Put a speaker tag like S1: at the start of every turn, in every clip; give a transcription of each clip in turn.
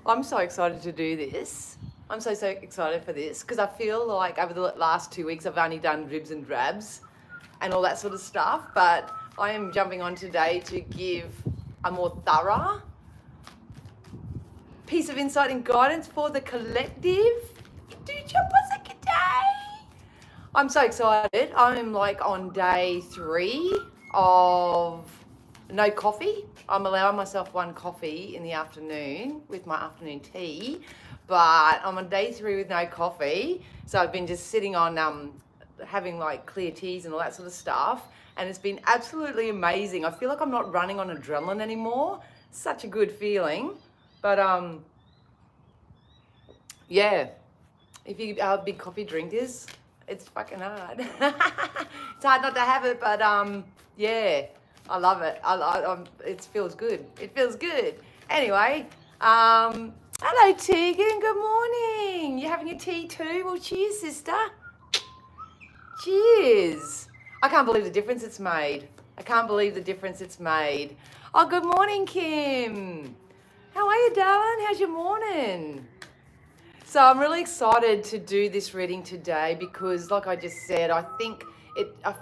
S1: I'm so excited to do this. I'm so excited for this because I feel like over the last 2 weeks I've only done dribs and drabs and all that sort of stuff. But I am jumping on today to give a more thorough piece of insight and guidance for the collective. Do your pussy today. I'm so excited. I'm like on day 3 of no coffee. I'm allowing myself 1 coffee in the afternoon with my afternoon tea, but I'm on day 3 with no coffee. So I've been just sitting on having like clear teas and all that sort of stuff, and it's been absolutely amazing. I feel like I'm not running on adrenaline anymore. Such a good feeling. But yeah, if you are big coffee drinkers, it's fucking hard. It's hard not to have it, but yeah, I love it. It feels good. It feels good. Anyway, hello Tegan, good morning. You having your tea too? Well, cheers, sister. Cheers. I can't believe the difference it's made. I can't believe the difference it's made. Oh, good morning, Kim. How are you, darling? How's your morning? So I'm really excited to do this reading today because, like I just said, I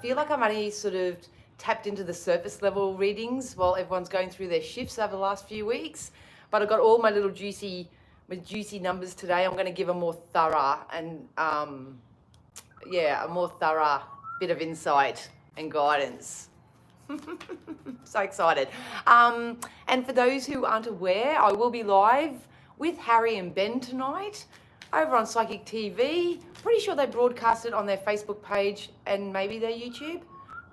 S1: feel like I'm only sort of tapped into the surface level readings while everyone's going through their shifts over the last few weeks. But I've got all my little juicy numbers today. I'm going to give a more thorough and a more thorough bit of insight and guidance. So excited. And for those who aren't aware, I will be live with Harry and Ben tonight over on Psychic TV. Pretty sure they broadcast it on their Facebook page and maybe their YouTube.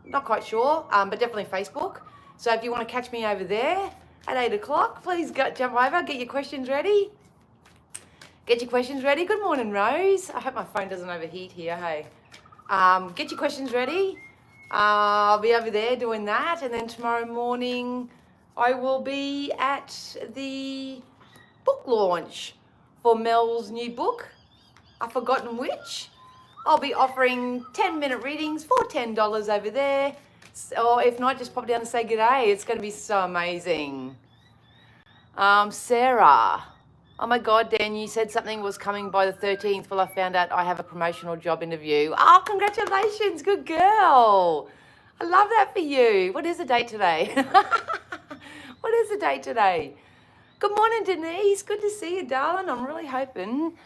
S1: Not quite sure, but definitely Facebook. So if you want to catch me over there at 8 o'clock, please jump over, get your questions ready. Get your questions ready. Good morning, Rose. I hope my phone doesn't overheat here, hey. Get your questions ready. I'll be over there doing that. And then tomorrow morning, I will be at the book launch for Mel's new book, A Forgotten Witch. I'll be offering 10-minute readings for $10 over there. Or if not, just pop down and say g'day. It's going to be so amazing. Sarah. Oh my God, Dan, you said something was coming by the 13th. Well, I found out I have a promotional job interview. Oh, congratulations. Good girl. I love that for you. What is the date today? What is the date today? Good morning, Denise. Good to see you, darling. I'm really hoping.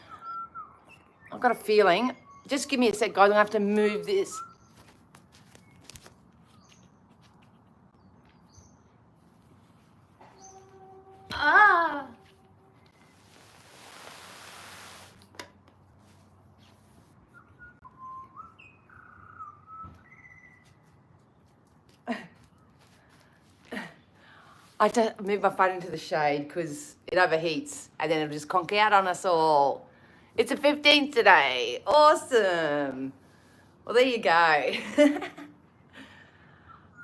S1: I've got a feeling. Just give me a sec, guys. I'm going to have to move this. Ah. I have to move my phone into the shade because it overheats and then it'll just conk out on us all. It's the 15th today. Awesome. Well, there you go.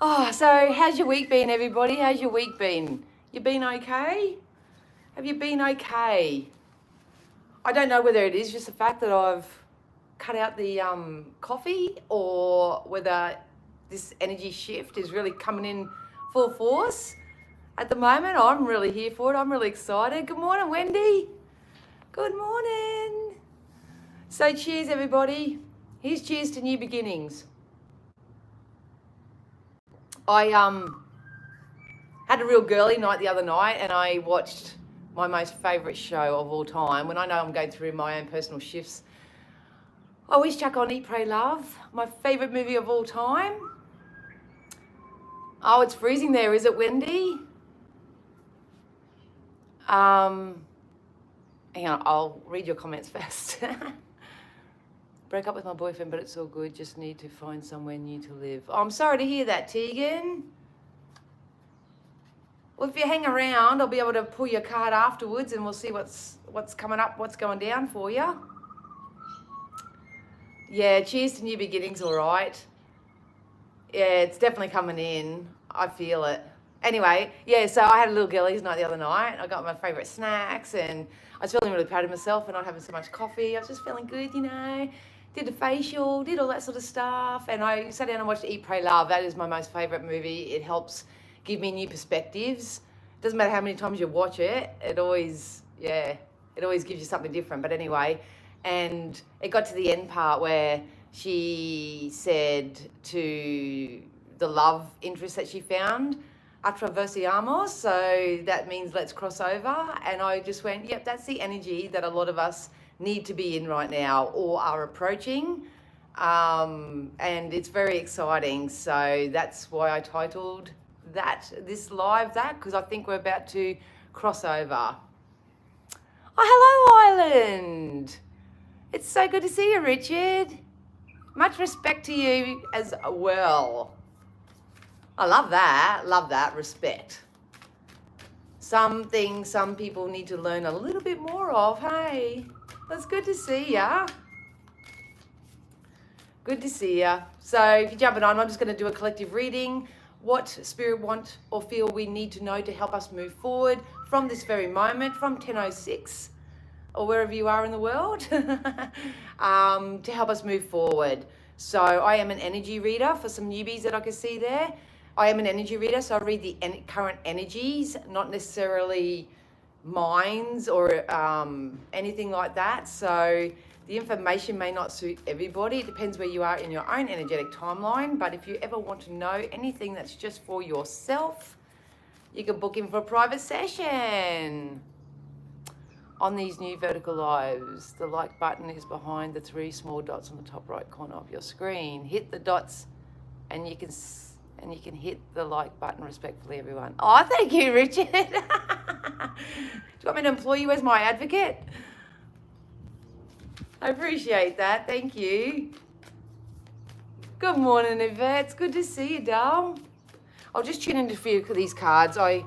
S1: Oh, so how's your week been, everybody? How's your week been? You been okay? Have you been okay? I don't know whether it is just the fact that I've cut out the coffee or whether this energy shift is really coming in full force. At the moment, I'm really here for it. I'm really excited. Good morning, Wendy. Good morning. So cheers, everybody. Here's cheers to new beginnings. I had a real girly night the other night and I watched my most favourite show of all time. When I know I'm going through my own personal shifts, I always chuck on Eat, Pray, Love, my favourite movie of all time. Oh, it's freezing there, is it, Wendy? Hang on, I'll read your comments first. Broke up with my boyfriend, but it's all good. Just need to find somewhere new to live. Oh, I'm sorry to hear that, Tegan. Well, if you hang around, I'll be able to pull your card afterwards and we'll see what's coming up, what's going down for you. Yeah, cheers to new beginnings, all right. Yeah, it's definitely coming in. I feel it. Anyway, yeah, so I had a little girlies night the other night. I got my favourite snacks and I was feeling really proud of myself for not having so much coffee. I was just feeling good, you know. Did a facial, did all that sort of stuff. And I sat down and watched Eat, Pray, Love. That is my most favourite movie. It helps give me new perspectives. Doesn't matter how many times you watch it, it always Yeah, it always gives you something different. But anyway, and it got to the end part where she said to the love interest that she found, Attraversiamo, so that means let's cross over. And I just went, yep, that's the energy that a lot of us need to be in right now or are approaching. And it's very exciting. So that's why I titled this live because I think we're about to cross over. Oh, hello, Ireland. It's so good to see you, Richard. Much respect to you as well. I love that, respect. Some things some people need to learn a little bit more of. Hey, that's good to see ya. Good to see ya. So if you're jumping on, I'm just going to do a collective reading. What Spirit want or feel we need to know to help us move forward from this very moment, from 10:06 or wherever you are in the world, to help us move forward. So I am an energy reader for some newbies that I can see there. I am an energy reader, so I read the current energies, not necessarily minds or anything like that. So the information may not suit everybody. It depends where you are in your own energetic timeline. But if you ever want to know anything that's just for yourself, you can book in for a private session. On these new vertical lives, the like button is behind the 3 small dots on the top right corner of your screen. Hit the dots and you can hit the like button respectfully, everyone. Oh, thank you, Richard. Do you want me to employ you as my advocate? I appreciate that. Thank you. Good morning, Yvette. It's good to see you, doll. I'll just tune into a few of these cards. I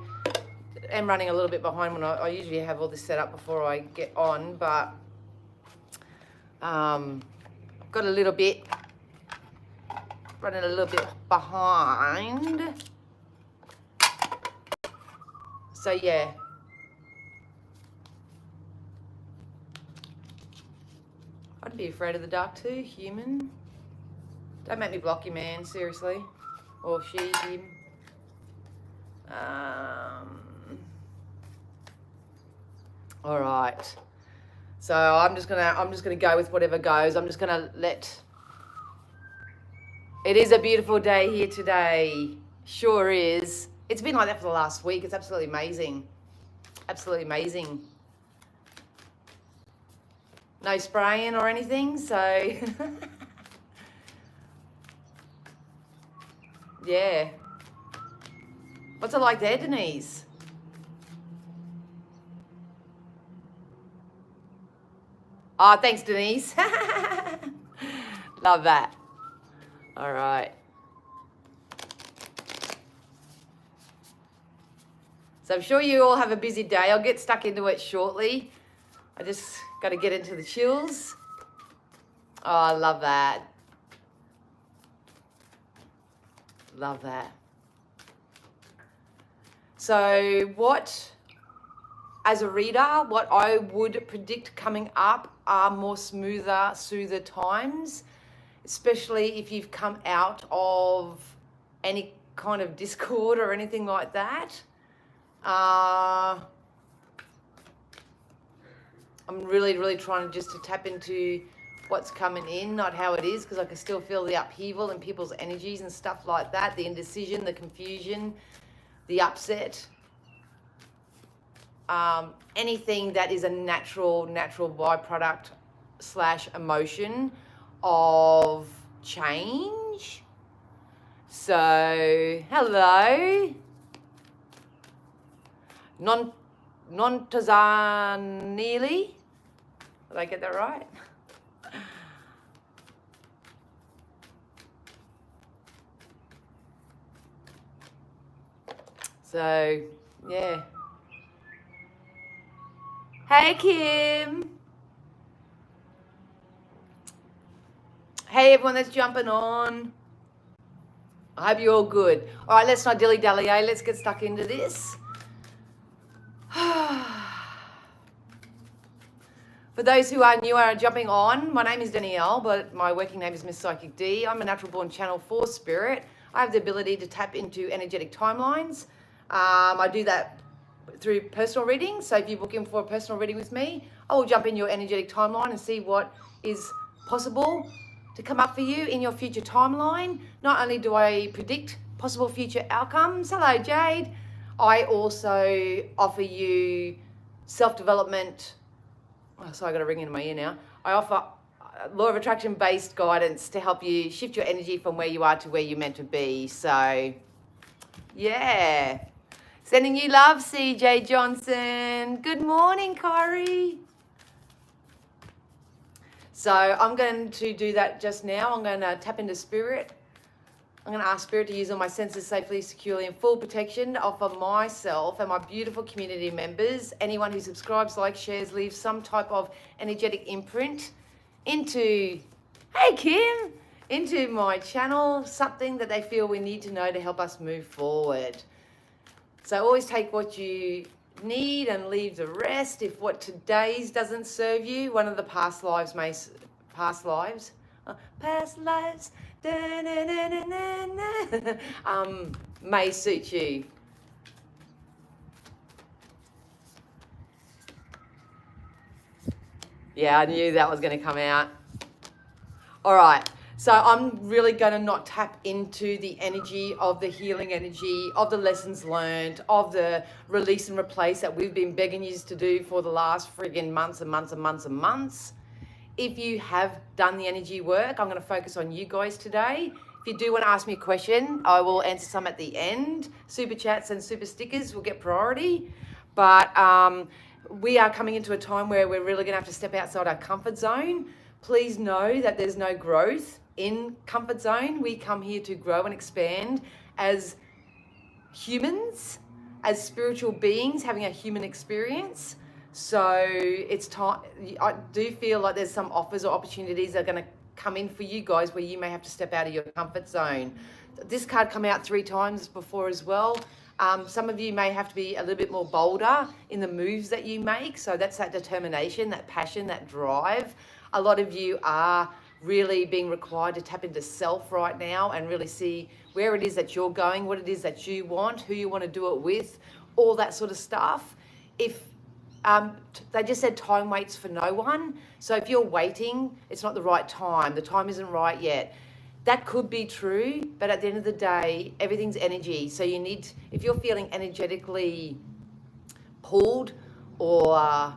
S1: am running a little bit behind when I usually have all this set up before I get on, but got a little bit, running a little bit behind. So yeah. I'd be afraid of the dark too, human. Don't make me block you, man, seriously. Or she, him. All right. So I'm just gonna go with whatever goes. I'm just gonna let. It is a beautiful day here today. Sure is. It's been like that for the last week. It's absolutely amazing. Absolutely amazing. No spraying or anything, so yeah. What's it like there, Denise? Oh, thanks, Denise. Love that. All right. So I'm sure you all have a busy day. I'll get stuck into it shortly. I just got to get into the chills. Oh, I love that. Love that. So as a reader, what I would predict coming up are more soother times, especially if you've come out of any kind of discord or anything like that. I'm really trying to tap into what's coming in, not how it is, because I can still feel the upheaval in people's energies and stuff like that, the indecision, the confusion, the upset. Anything that is a natural byproduct / emotion of change. So, hello. Nontazanili. Did I get that right? So, yeah. Hey, Kim. Hey, everyone that's jumping on. I hope you're all good. All right, let's not dilly-dally, eh? Let's get stuck into this. For those who are new and are jumping on, my name is Danielle, but my working name is Miss Psychic D. I'm a natural born channel for spirit. I have the ability to tap into energetic timelines. I do that through personal readings. So if you book in for a personal reading with me, I will jump in your energetic timeline and see what is possible to come up for you in your future timeline. Not only do I predict possible future outcomes, hello Jade, I also offer you self-development. Oh, sorry, I got a ring in my ear now. I offer law of attraction based guidance to help you shift your energy from where you are to where you're meant to be. So yeah, sending you love, CJ Johnson. Good morning, Corey. So I'm going to do that just now. I'm going to tap into spirit. I'm going to ask spirit to use all my senses safely, securely, and full protection to offer myself and my beautiful community members, anyone who subscribes, likes, shares, leaves some type of energetic imprint into, hey Kim, into my channel, something that they feel we need to know to help us move forward. So always take what you need and leave the rest. If what today's doesn't serve you, one of the past lives may suit you. Yeah, I knew that was going to come out. All right. So I'm really going to not tap into the energy of the healing energy, of the lessons learned, of the release and replace that we've been begging you to do for the last friggin' months and months and months and months. If you have done the energy work, I'm going to focus on you guys today. If you do want to ask me a question, I will answer some at the end. Super chats and super stickers will get priority. But we are coming into a time where we're really going to have to step outside our comfort zone. Please know that there's no growth in comfort zone. We come here to grow and expand as humans, as spiritual beings having a human experience. So it's time. I do feel like there's some offers or opportunities that are going to come in for you guys where you may have to step out of your comfort zone. This card come out 3 times before as well. Some of you may have to be a little bit more bolder in the moves that you make. So that's that determination, that passion, that drive. A lot of you are really being required to tap into self right now and really see where it is that you're going, what it is that you want, who you want to do it with, all that sort of stuff. If they just said time waits for no one. So if you're waiting, it's not the right time. The time isn't right yet. That could be true, but at the end of the day, everything's energy. So you need, if you're feeling energetically pulled or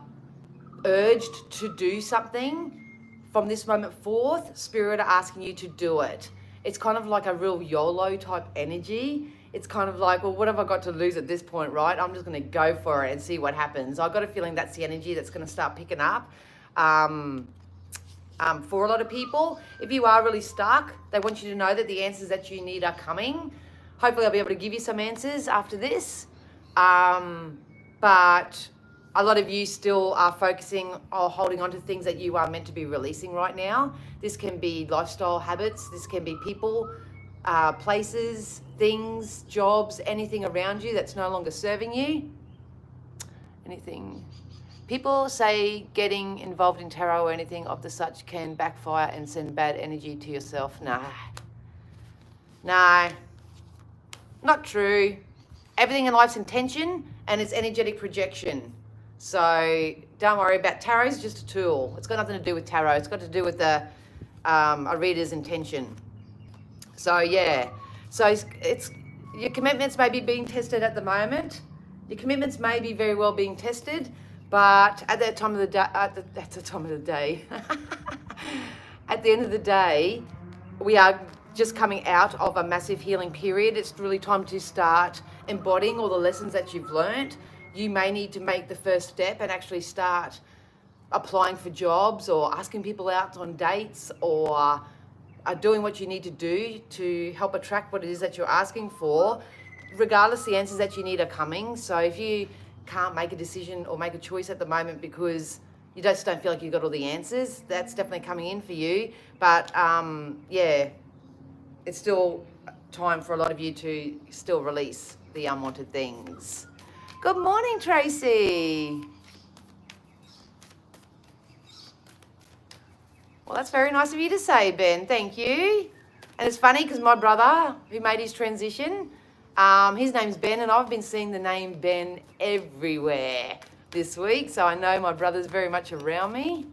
S1: urged to do something, from this moment forth, Spirit are asking you to do it. It's kind of like a real YOLO type energy. It's kind of like, well, what have I got to lose at this point, right? I'm just going to go for it and see what happens. I've got a feeling that's the energy that's going to start picking up for a lot of people. If you are really stuck, they want you to know that the answers that you need are coming. Hopefully I'll be able to give you some answers after this. But a lot of you still are focusing or holding on to things that you are meant to be releasing right now. This can be lifestyle habits. This can be people, places, things, jobs, anything around you that's no longer serving you. Anything. People say getting involved in tarot or anything of the such can backfire and send bad energy to yourself. No, not true. Everything in life's intention and it's energetic projection. So don't worry about tarot. It's just a tool. It's got nothing to do with tarot. It's got to do with the a reader's intention. So yeah. So it's your commitments may be being tested at the moment. Your commitments may be very well being tested, but at that time of the day, at the time of the day, at the end of the day, we are just coming out of a massive healing period. It's really time to start embodying all the lessons that you've learned. You may need to make the first step and actually start applying for jobs or asking people out on dates or doing what you need to do to help attract what it is that you're asking for. Regardless, the answers that you need are coming. So if you can't make a decision or make a choice at the moment because you just don't feel like you've got all the answers, that's definitely coming in for you. But yeah, it's still time for a lot of you to still release the unwanted things. Good morning, Tracy. Well, that's very nice of you to say, Ben. Thank you. And it's funny because my brother, who made his transition, His name's Ben, and I've been seeing the name Ben everywhere this week, so I know my brother's very much around me.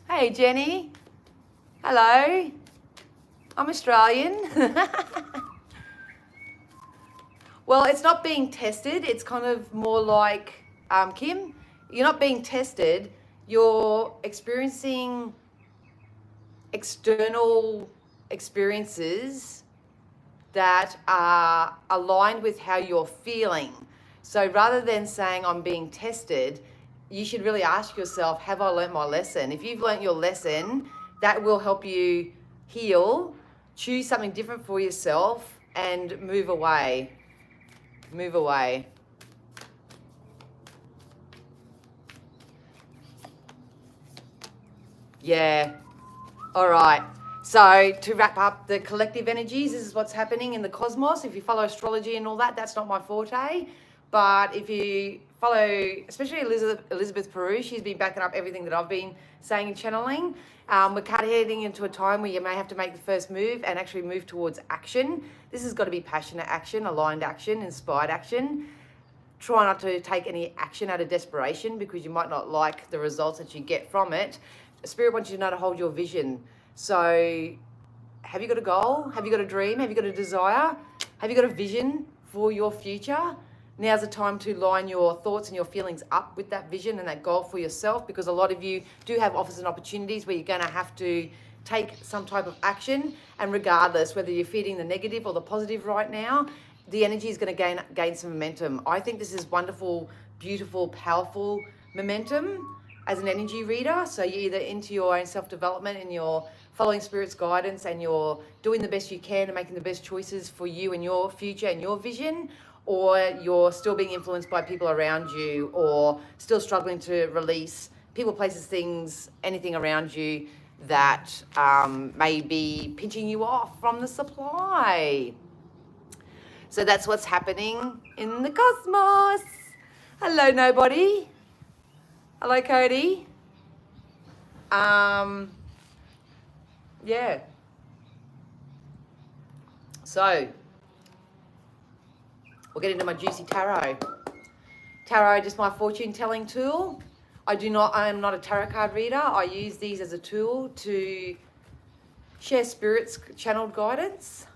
S1: Hey, Jenny. Hello. I'm Australian. Well, it's not being tested. It's kind of more like, Kim, you're not being tested. You're experiencing external experiences that are aligned with how you're feeling. So rather than saying I'm being tested, you should really ask yourself, have I learnt my lesson? If you've learnt your lesson, that will help you heal, choose something different for yourself, and move away. Move away. Yeah. All right. So to wrap up the collective energies, this is what's happening in the cosmos. If you follow astrology and all that, that's not my forte. But if you follow, especially Elizabeth Peru, she's been backing up everything that I've been saying and channeling. We're kind of heading into a time where you may have to make the first move and actually move towards action. This has got to be passionate action, aligned action, inspired action. Try not to take any action out of desperation because you might not like the results that you get from it. Spirit wants you to know to hold your vision. So have you got a goal? Have you got a dream? Have you got a desire? Have you got a vision for your future? Now's the time to line your thoughts and your feelings up with that vision and that goal for yourself, because a lot of you do have offers and opportunities where you're going to have to take some type of action. And regardless, whether you're feeding the negative or the positive right now, the energy is going to gain some momentum. I think this is wonderful, beautiful, powerful momentum as an energy reader. So you're either into your own self-development and you're following Spirit's guidance and you're doing the best you can and making the best choices for you and your future and your vision, or you're still being influenced by people around you, or still struggling to release people, places, things, anything around you that may be pinching you off from the supply. So that's what's happening in the cosmos. Hello, nobody. Hello, Cody. Yeah. So we'll get into my juicy tarot. Tarot, just my fortune telling tool. I am not a tarot card reader. I use these as a tool to share Spirit's channeled guidance.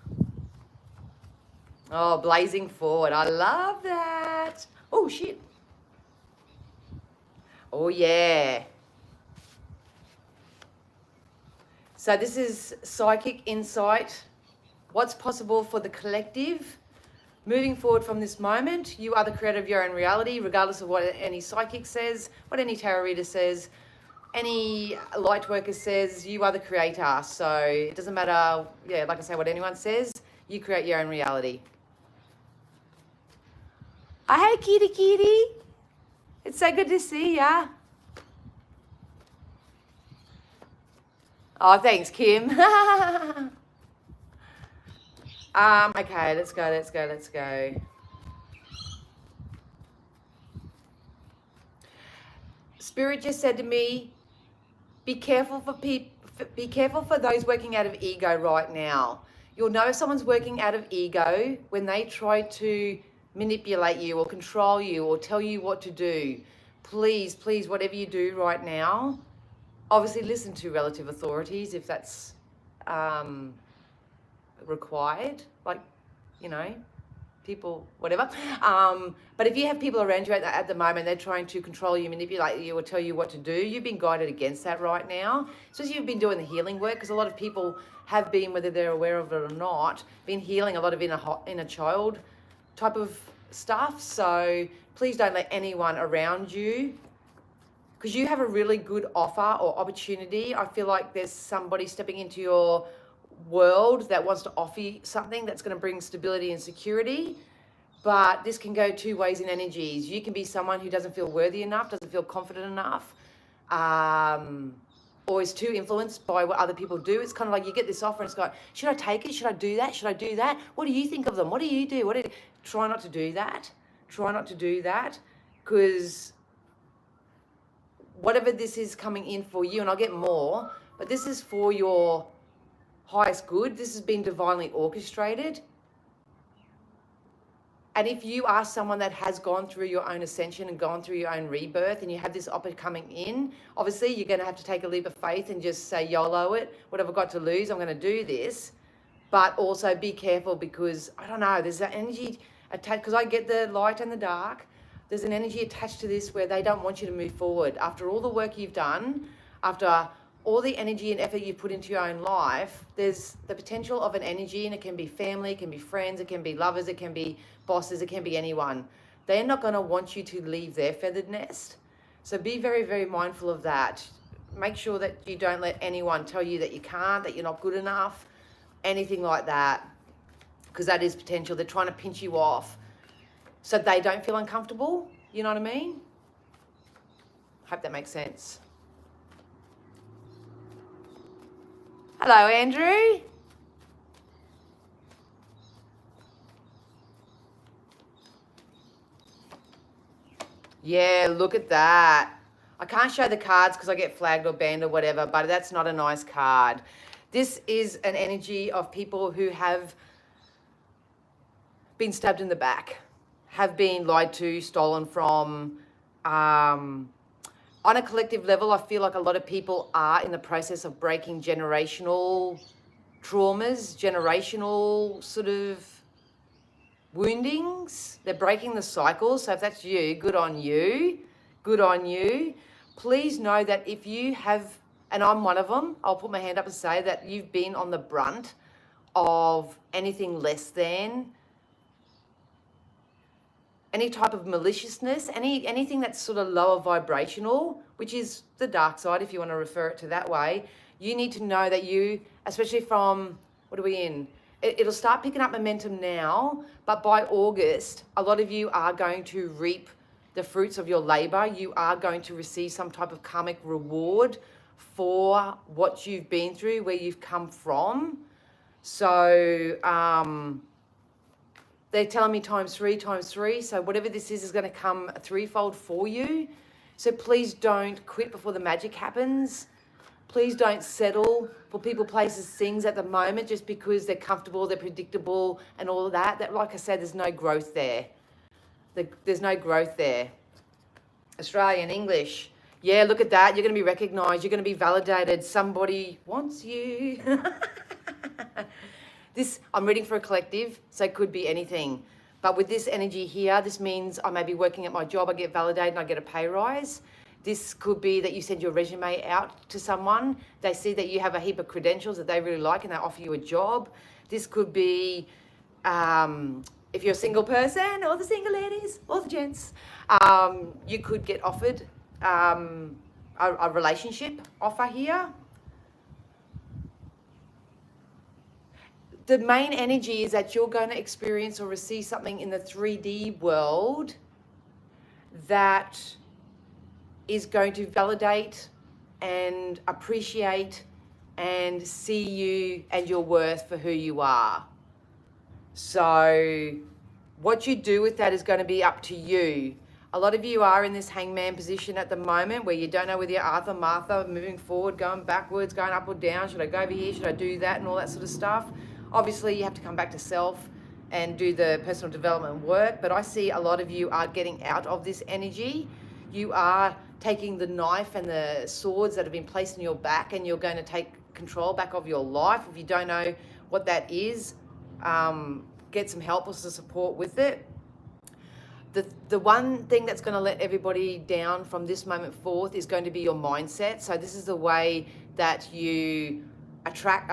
S1: Oh, blazing forward. I love that. Oh, shit. Oh, yeah. So this is psychic insight. What's possible for the collective? Moving forward from this moment, you are the creator of your own reality, regardless of what any psychic says, what any tarot reader says, any light worker says. You are the creator. So it doesn't matter, like I say, what anyone says, you create your own reality. Oh, hey, kitty, kitty. It's so good to see ya. Oh, thanks, Kim. Okay, let's go. Spirit just said to me, be careful for those working out of ego right now. You'll know if someone's working out of ego when they try to manipulate you or control you or tell you what to do. Please, whatever you do right now, obviously listen to relative authorities if that's required, like, people, whatever. But if you have people around you at the moment, they're trying to control you, manipulate you, or tell you what to do, you've been guided against that right now. So as you've been doing the healing work, because a lot of people have been, whether they're aware of it or not, been healing a lot of inner child type of stuff. So please don't let anyone around you, because you have a really good offer or opportunity. I feel like there's somebody stepping into your world that wants to offer you something that's going to bring stability and security. But this can go two ways in energies. You can be someone who doesn't feel worthy enough, doesn't feel confident enough, or is too influenced by what other people do. It's kind of like you get this offer and it's like, should I take it? Should I do that? Should I do that? What do you think of them? What do you do? Try not to do that. Try not to do that, because whatever this is coming in for you, and I'll get more, but this is for your highest good. This has been divinely orchestrated. And if you are someone that has gone through your own ascension and gone through your own rebirth and you have this opportunity coming in, obviously you're going to have to take a leap of faith and just say, YOLO it, what have I got to lose? I'm going to do this. But also be careful because, I don't know, there's an energy attached, because I get the light and the dark. There's an energy attached to this where they don't want you to move forward. After all the work you've done, after all the energy and effort you put into your own life, there's the potential of an energy, and it can be family, it can be friends, it can be lovers, it can be bosses, it can be anyone. They're not going to want you to leave their feathered nest. So be very, very mindful of that. Make sure that you don't let anyone tell you that you can't, that you're not good enough, anything like that, because that is potential. They're trying to pinch you off so they don't feel uncomfortable. You know what I mean? Hope that makes sense. Hello, Andrew. Yeah, look at that. I can't show the cards because I get flagged or banned or whatever, but that's not a nice card. This is an energy of people who have been stabbed in the back, have been lied to, stolen from. On a collective level, I feel like a lot of people are in the process of breaking generational traumas, generational sort of woundings. They're breaking the cycle. So if that's you, good on you. Good on you. Please know that if you have, and I'm one of them, I'll put my hand up and say that you've been on the brunt of anything less than, any type of maliciousness, anything that's sort of lower vibrational, which is the dark side, if you want to refer it to that way. You need to know that you, especially from, what are we in? It'll start picking up momentum now, but by August, a lot of you are going to reap the fruits of your labor. You are going to receive some type of karmic reward for what you've been through, where you've come from. So, they're telling me times three. So whatever this is going to come threefold for you. So please don't quit before the magic happens. Please don't settle for people, places, things at the moment just because they're comfortable, they're predictable and all of that. That, like I said, there's no growth there. There's no growth there. Australian, English. Yeah, look at that. You're going to be recognized. You're going to be validated. Somebody wants you. This, I'm reading for a collective, so it could be anything. But with this energy here, this means I may be working at my job, I get validated and I get a pay rise. This could be that you send your resume out to someone, they see that you have a heap of credentials that they really like and they offer you a job. This could be, if you're a single person, or the single ladies, or the gents, you could get offered a relationship offer here. The main energy is that you're going to experience or receive something in the 3D world that is going to validate and appreciate and see you and your worth for who you are. So what you do with that is going to be up to you. A lot of you are in this hangman position at the moment where you don't know whether you're Arthur, Martha, moving forward, going backwards, going up or down. Should I go over here? Should I do that? And all that sort of stuff. Obviously, you have to come back to self and do the personal development work. But I see a lot of you are getting out of this energy. You are taking the knife and the swords that have been placed in your back and you're going to take control back of your life. If you don't know what that is, get some help or some support with it. The one thing that's going to let everybody down from this moment forth is going to be your mindset. So this is the way that you attract,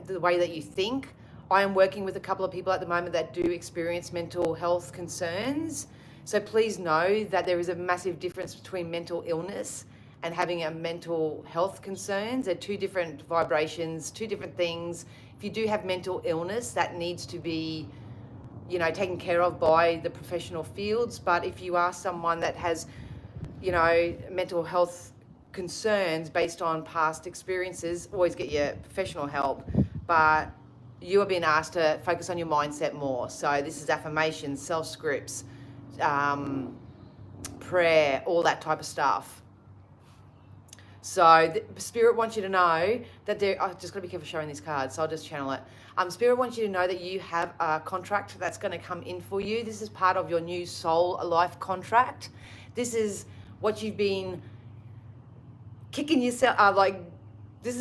S1: the way that you think. I am working with a couple of people at the moment that do experience mental health concerns. So please know that there is a massive difference between mental illness and having a mental health concerns. They're two different vibrations, two different things. If you do have mental illness, that needs to be, taken care of by the professional fields. But if you are someone that has, mental health concerns based on past experiences, always get your professional help. But you are being asked to focus on your mindset more. So this is affirmations, self-scripts, prayer, all that type of stuff. So Spirit wants you to know that I've just got to be careful showing these cards, so I'll just channel it. Spirit wants you to know that you have a contract that's going to come in for you. This is part of your new soul life contract. This is what you've been kicking yourself, this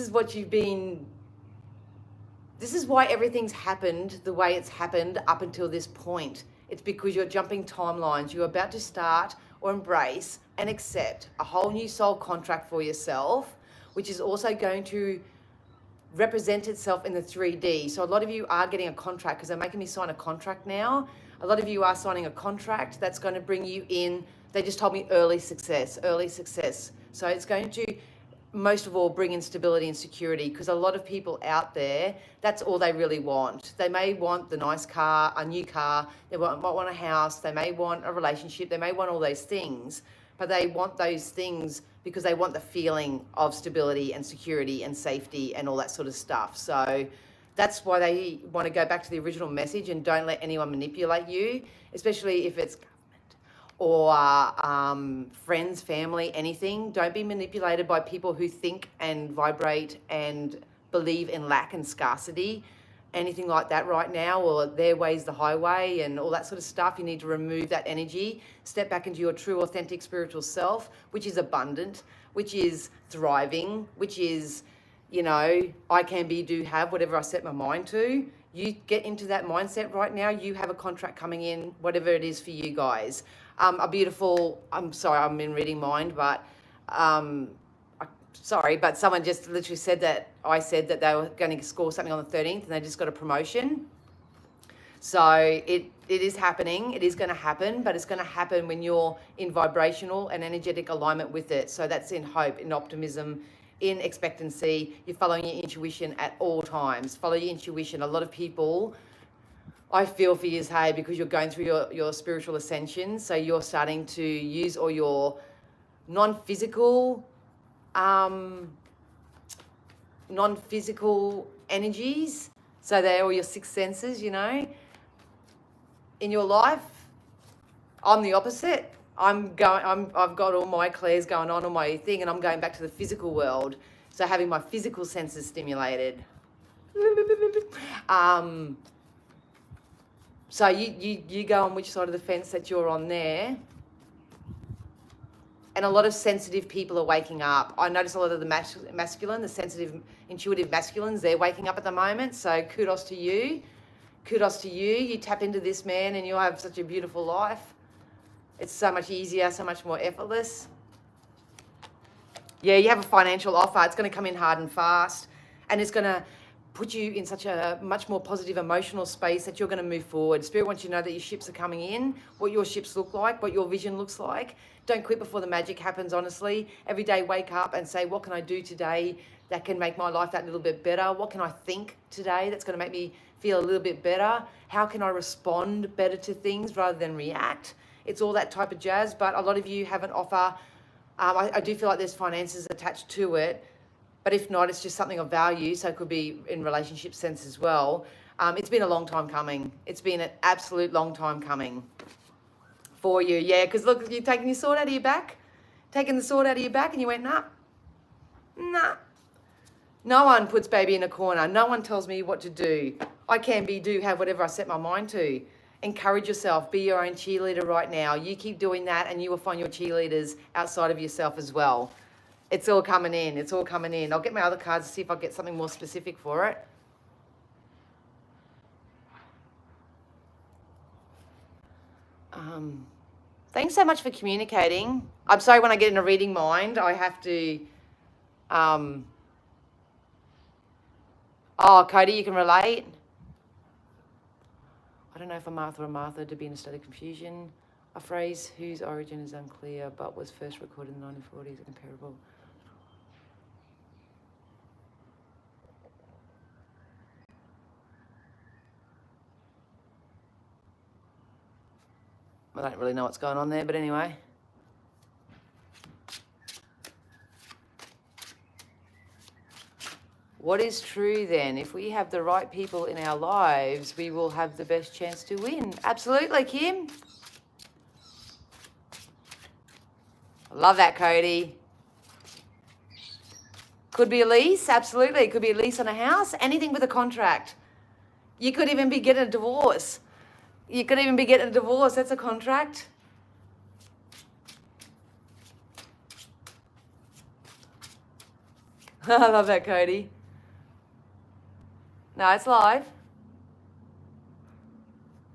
S1: is why everything's happened the way it's happened up until this point. It's because you're jumping timelines. You're about to start or embrace and accept a whole new soul contract for yourself, which is also going to represent itself in the 3D. So a lot of you are getting a contract because they're making me sign a contract now. A lot of you are signing a contract that's going to bring you in. They just told me early success. So it's going to, most of all, bring in stability and security, because a lot of people out there, that's all they really want. They may want the nice car, a new car, they might want a house, they may want a relationship, they may want all those things, but they want those things because they want the feeling of stability and security and safety and all that sort of stuff. So that's why they want to go back to the original message and don't let anyone manipulate you, especially if it's or friends, family, anything. Don't be manipulated by people who think and vibrate and believe in lack and scarcity, anything like that right now, or their way's the highway and all that sort of stuff. You need to remove that energy, step back into your true, authentic spiritual self, which is abundant, which is thriving, which is, I can be, do, have, whatever I set my mind to. You get into that mindset right now. You have a contract coming in, whatever it is for you guys. I'm sorry, I'm in reading mind, but but someone just literally said that I said that they were going to score something on the 13th and they just got a promotion. So it is happening. It is going to happen, but it's going to happen when you're in vibrational and energetic alignment with it. So that's in hope, in optimism, in expectancy. You're following your intuition at all times. Follow your intuition. A lot of people, I feel for you, hey, because you're going through your spiritual ascension. So you're starting to use all your non-physical energies. So they're all your six senses, in your life. I'm the opposite. I've got all my clairs going on my thing, and I'm going back to the physical world. So having my physical senses stimulated. So you go on which side of the fence that you're on there. And a lot of sensitive people are waking up. I notice a lot of the masculine, the sensitive, intuitive masculines, they're waking up at the moment. So kudos to you. Kudos to you. You tap into this, man, and you'll have such a beautiful life. It's so much easier, so much more effortless. Yeah, you have a financial offer. It's going to come in hard and fast. And it's going to put you in such a much more positive emotional space that you're going to move forward. Spirit wants you to know that your ships are coming in, what your ships look like, what your vision looks like. Don't quit before the magic happens, honestly. Every day wake up and say, what can I do today that can make my life that little bit better? What can I think today that's going to make me feel a little bit better? How can I respond better to things rather than react? It's all that type of jazz, but a lot of you have an offer. I do feel like there's finances attached to it. But if not, it's just something of value. So it could be in relationship sense as well. It's been a long time coming. It's been an absolute long time coming for you. Yeah, because look, you're taking your sword out of your back. Taking the sword out of your back and you went, nah. No one puts baby in a corner. No one tells me what to do. I can be, do, have whatever I set my mind to. Encourage yourself. Be your own cheerleader right now. You keep doing that and you will find your cheerleaders outside of yourself as well. It's all coming in. It's all coming in. I'll get my other cards to see if I get something more specific for it. Thanks so much for communicating. I'm sorry when I get in a reading mind, I have to... Oh, Cody, you can relate? I don't know if a Martha or Martha to be in a state of confusion. A phrase whose origin is unclear but was first recorded in the 1940s are comparable. I don't really know what's going on there, but anyway. What is true then? If we have the right people in our lives, we will have the best chance to win. Absolutely, Kim. Love that, Cody. Could be a lease, absolutely. It could be a lease on a house, anything with a contract. You could even be getting a divorce. That's a contract. I love that, Cody. No, it's live.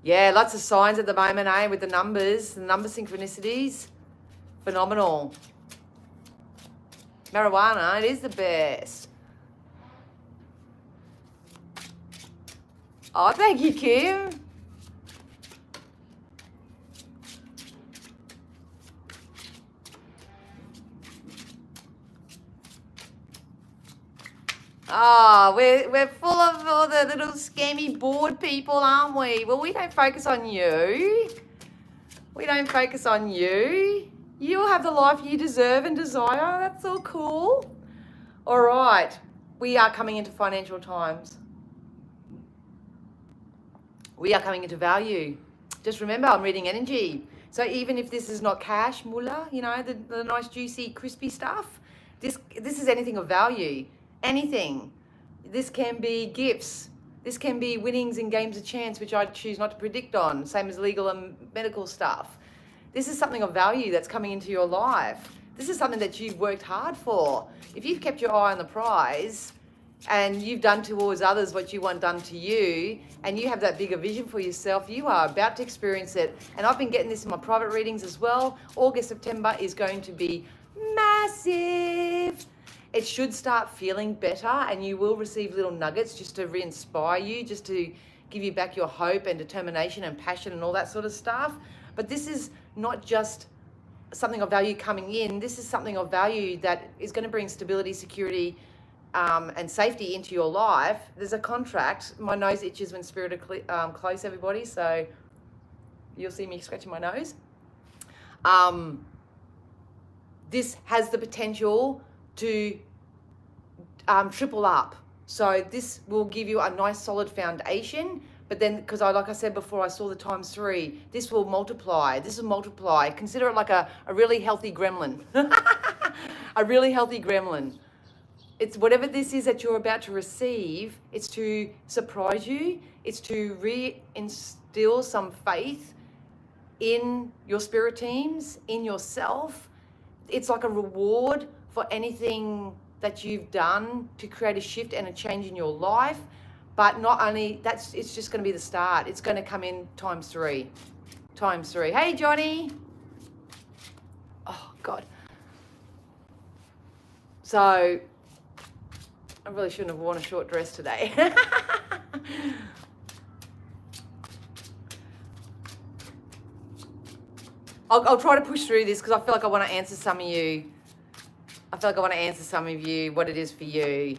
S1: Yeah, lots of signs at the moment, with the numbers, the number synchronicities. Phenomenal. Marijuana, it is the best. Oh, thank you, Kim. Oh, we're full of all the little scammy bored people, aren't we? Well, we don't focus on you. You'll have the life you deserve and desire. That's all cool. All right. We are coming into financial times. We are coming into value. Just remember, I'm reading energy. So even if this is not cash, mullah, the nice, juicy, crispy stuff, this is anything of value. Anything. This can be gifts. This can be winnings in games of chance, which I choose not to predict on, same as legal and medical stuff. This is something of value that's coming into your life. This is something that you've worked hard for. If you've kept your eye on the prize and you've done towards others what you want done to you, and you have that bigger vision for yourself, you are about to experience it. And I've been getting this in my private readings as well. August, September is going to be massive. It should start feeling better, and you will receive little nuggets just to re-inspire you, just to give you back your hope and determination and passion and all that sort of stuff. But this is not just something of value coming in. This is something of value that is going to bring stability, security, and safety into your life. There's a contract. My nose itches when spirit are close, everybody, so you'll see me scratching my nose. This has the potential to triple up. So this will give you a nice solid foundation, but then, because like I said before, I saw the times 3, this will multiply. Consider it like a really healthy gremlin. A really healthy gremlin. It's whatever this is that you're about to receive, it's to surprise you. It's to re-instill some faith in your spirit teams, in yourself. It's like a reward for anything that you've done to create a shift and a change in your life. But not only that's, it's just going to be the start. It's going to come in times 3. Hey, Johnny. Oh, God. So I really shouldn't have worn a short dress today. I'll try to push through this because I feel like I want to answer some of you. What it is for you.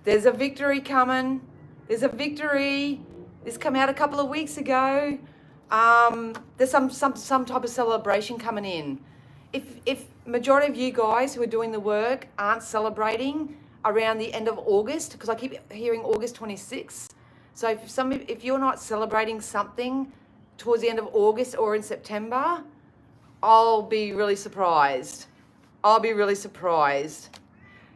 S1: There's a victory coming. This came out a couple of weeks ago. There's some type of celebration coming in. If majority of you guys who are doing the work aren't celebrating around the end of August, because I keep hearing August 26th. So if you're not celebrating something towards the end of August or in September, I'll be really surprised.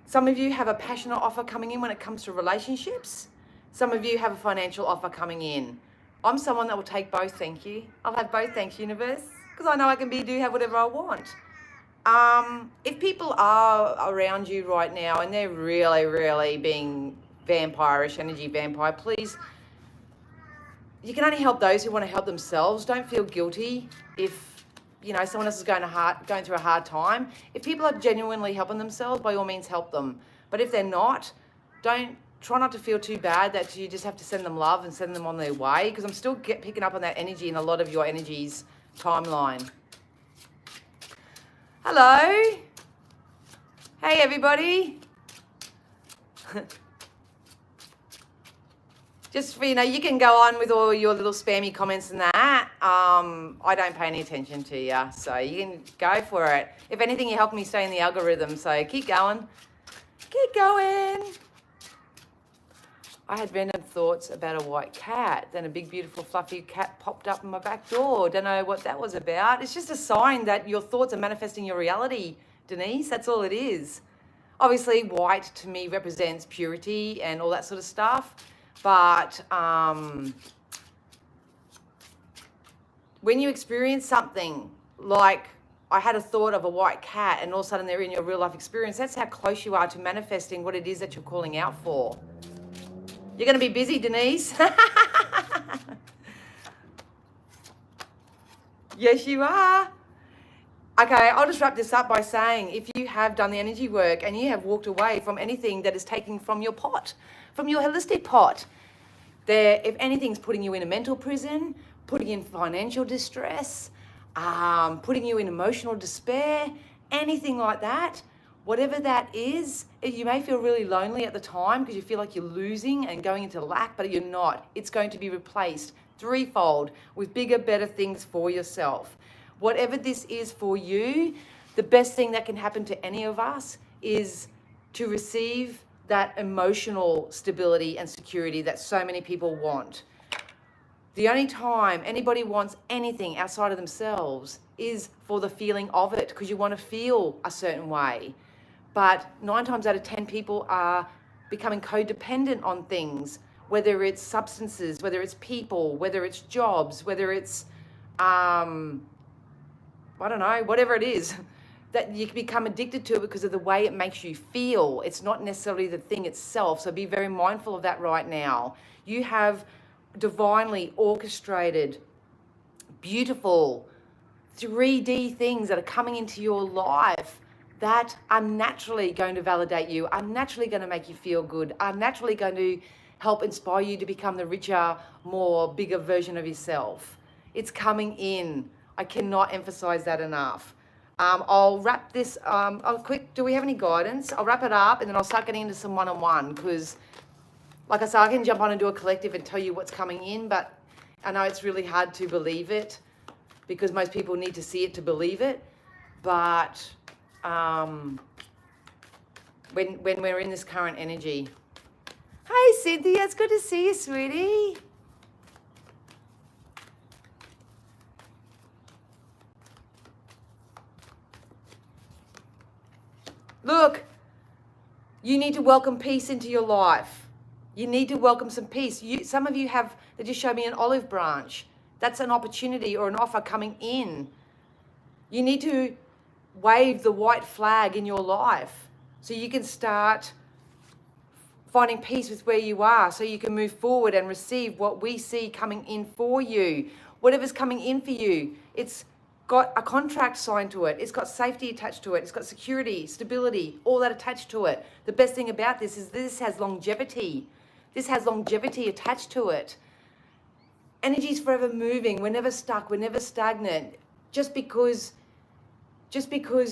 S1: Some of you have a passionate offer coming in when it comes to relationships. Some of you have a financial offer coming in. I'm someone that will take both, thank you. I'll have both, thanks, universe, because I know I can have whatever I want. If people are around you right now and they're really, really being vampirish, energy vampire, please, you can only help those who want to help themselves. Don't feel guilty if someone else is going through a hard time. If people are genuinely helping themselves, by all means help them. But if they're not, try not to feel too bad that you just have to send them love and send them on their way, because I'm still picking up on that energy in a lot of your energy's timeline. Hello. Hey, everybody. Just for, you can go on with all your little spammy comments and that. I don't pay any attention to you, so you can go for it. If anything, you help me stay in the algorithm, so keep going. I had random thoughts about a white cat. Then a big, beautiful, fluffy cat popped up in my back door. Don't know what that was about. It's just a sign that your thoughts are manifesting your reality, Denise. That's all it is. Obviously, white to me represents purity and all that sort of stuff. But when you experience something like I had a thought of a white cat and all of a sudden they're in your real life experience, that's how close you are to manifesting what it is that you're calling out for. You're going to be busy, Denise. Yes, you are. Okay, I'll just wrap this up by saying if you have done the energy work and you have walked away from anything that is taking from your pot, from your holistic pot, there, if anything's putting you in a mental prison, putting you in financial distress, putting you in emotional despair, anything like that, whatever that is, you may feel really lonely at the time because you feel like you're losing and going into lack, but you're not. It's going to be replaced threefold with bigger, better things for yourself. Whatever this is for you, the best thing that can happen to any of us is to receive that emotional stability and security that so many people want. The only time anybody wants anything outside of themselves is for the feeling of it, because you want to feel a certain way. But 9 times out of 10 people are becoming codependent on things, whether it's substances, whether it's people, whether it's jobs, whether it's, I don't know, whatever it is, that you can become addicted to it because of the way it makes you feel. It's not necessarily the thing itself. So be very mindful of that right now. You have divinely orchestrated, beautiful, 3D things that are coming into your life that are naturally going to validate you, are naturally going to make you feel good, are naturally going to help inspire you to become the richer, more bigger version of yourself. It's coming in. I cannot emphasize that enough. I'll wrap this, do we have any guidance? I'll wrap it up and then I'll start getting into some one-on-one because, like I said, I can jump on and do a collective and tell you what's coming in, but I know it's really hard to believe it because most people need to see it to believe it. But when we're in this current energy. Hey, Cynthia, it's good to see you, sweetie. Look, you need to welcome peace into your life. You need to welcome some peace. Some of you have, they just showed me an olive branch. That's an opportunity or an offer coming in. You need to wave the white flag in your life so you can start finding peace with where you are, so you can move forward and receive what we see coming in for you. Whatever's coming in for you, it's got a contract signed to it. It's got safety attached to it. It's got security, stability, all that attached to it. The best thing about this is this has longevity. This has longevity attached to it. Energy's forever moving. We're never stuck. We're never stagnant. Just because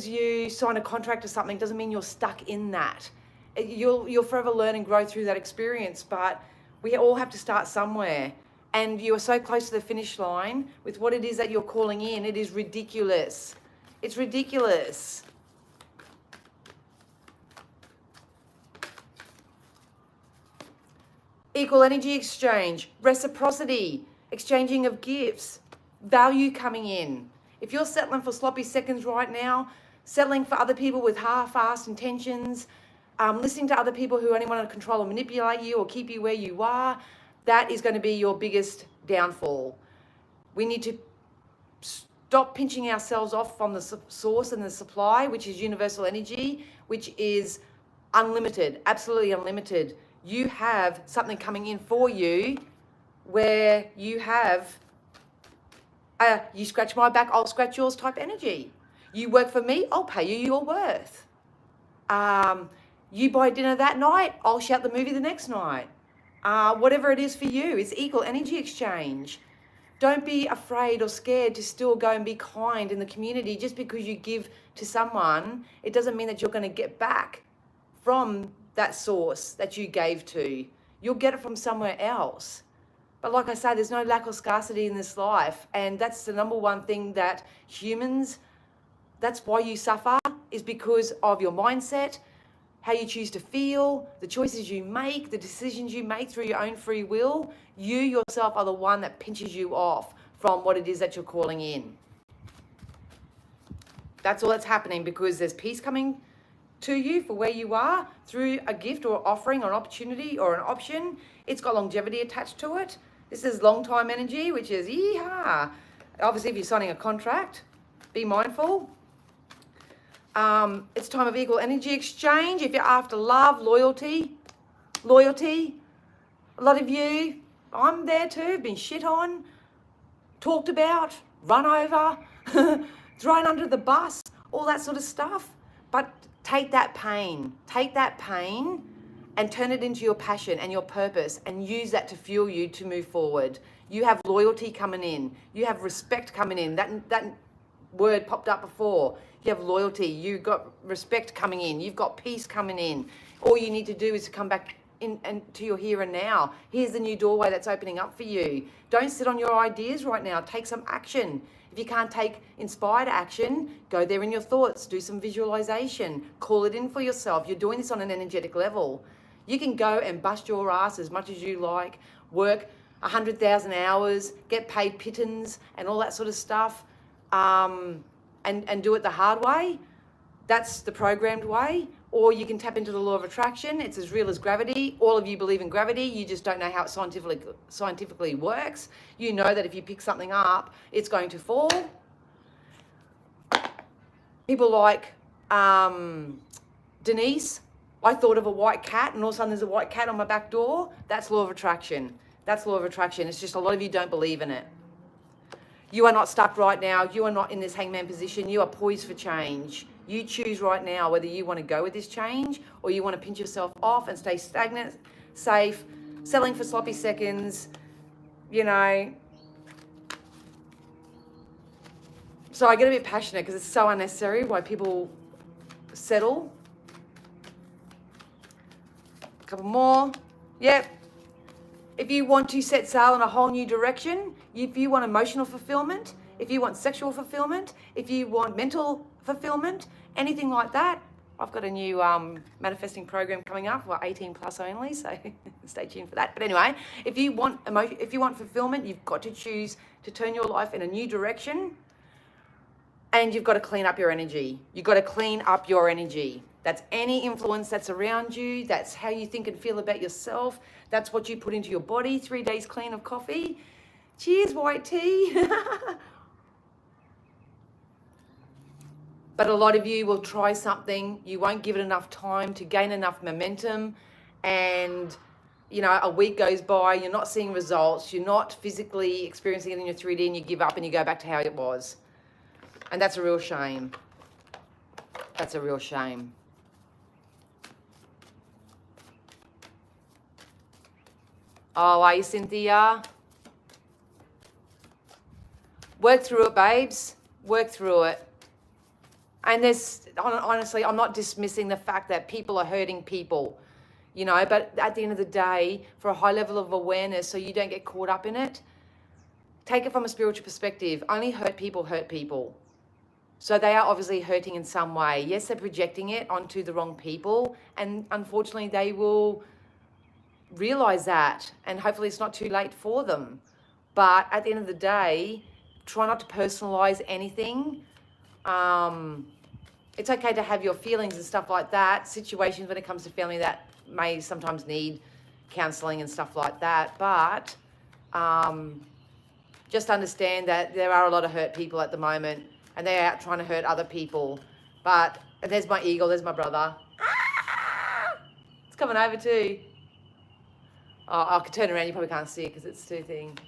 S1: you sign a contract or something doesn't mean you're stuck in that. You'll forever learn and grow through that experience, but we all have to start somewhere. And you are so close to the finish line with what it is that you're calling in. It is ridiculous. It's ridiculous. Equal energy exchange, reciprocity, exchanging of gifts, value coming in. If you're settling for sloppy seconds right now, settling for other people with half-assed intentions, listening to other people who only want to control or manipulate you or keep you where you are, that is going to be your biggest downfall. We need to stop pinching ourselves off from the source and the supply, which is universal energy, which is unlimited, absolutely unlimited. You have something coming in for you where you have you scratch my back, I'll scratch yours type energy. You work for me, I'll pay you your worth. You buy dinner that night, I'll shout the movie the next night. Whatever it is for you, it's equal energy exchange. Don't be afraid or scared to still go and be kind in the community. Just because you give to someone, it doesn't mean that you're going to get back from that source that you gave to. You'll get it from somewhere else. But like I say, there's no lack or scarcity in this life. And that's the number one thing that humans, that's why you suffer, is because of your mindset, how you choose to feel, the choices you make, the decisions you make through your own free will. You yourself are the one that pinches you off from what it is that you're calling in. That's all that's happening, because there's peace coming to you for where you are through a gift or offering or an opportunity or an option. It's got longevity attached to it. This is long time energy, which is yeehaw. Obviously, if you're signing a contract, be mindful. It's time of equal energy exchange. If you're after love, loyalty. A lot of you, I'm there too, been shit on, talked about, run over, thrown under the bus, all that sort of stuff. But take that pain and turn it into your passion and your purpose, and use that to fuel you to move forward. You have loyalty coming in. You have respect coming in. That word popped up before. You have loyalty. You've got respect coming in. You've got peace coming in. All you need to do is to come back in and to your here and now. Here's the new doorway that's opening up for you. Don't sit on your ideas right now. Take some action. If you can't take inspired action, go there in your thoughts. Do some visualization. Call it in for yourself. You're doing this on an energetic level. You can go and bust your ass as much as you like, work 100,000 hours, get paid pittance and all that sort of stuff, and do it the hard way. That's the programmed way. Or you can tap into the law of attraction. It's as real as gravity. All of you believe in gravity. You just don't know how it scientifically works. You know that if you pick something up, it's going to fall. People like Denise, I thought of a white cat, and all of a sudden there's a white cat on my back door. That's law of attraction. That's law of attraction. It's just a lot of you don't believe in it. You are not stuck right now. You are not in this hangman position. You are poised for change. You choose right now whether you want to go with this change or you want to pinch yourself off and stay stagnant, safe, selling for sloppy seconds, you know. So I get a bit passionate because it's so unnecessary why people settle. A couple more. Yep. If you want to set sail in a whole new direction, if you want emotional fulfillment, if you want sexual fulfillment, if you want mental fulfillment, anything like that, I've got a new manifesting program coming up for 18 plus only, so stay tuned for that. But anyway, if you want fulfillment, you've got to choose to turn your life in a new direction, and you've got to clean up your energy. You've got to clean up your energy. That's any influence that's around you. That's how you think and feel about yourself. That's what you put into your body. 3 days clean of coffee. Cheers, white tea. But a lot of you will try something. You won't give it enough time to gain enough momentum. And, you know, a week goes by, you're not seeing results. You're not physically experiencing it in your 3D, and you give up and you go back to how it was. And that's a real shame. That's a real shame. Oh, are you, Cynthia? Work through it, babes. Work through it. And there's, honestly, I'm not dismissing the fact that people are hurting people, you know, but at the end of the day, for a high level of awareness, so you don't get caught up in it, take it from a spiritual perspective. Only hurt people hurt people. So they are obviously hurting in some way. Yes, they're projecting it onto the wrong people, and unfortunately they will realize that, and hopefully it's not too late for them. But at the end of the day, try not to personalize anything. It's okay to have your feelings and stuff like that. Situations when it comes to family that may sometimes need counseling and stuff like that. But just understand that there are a lot of hurt people at the moment, and they're out trying to hurt other people. But there's my eagle, there's my brother. Ah! It's coming over too. Oh, I could turn around, you probably can't see it because it's too thin.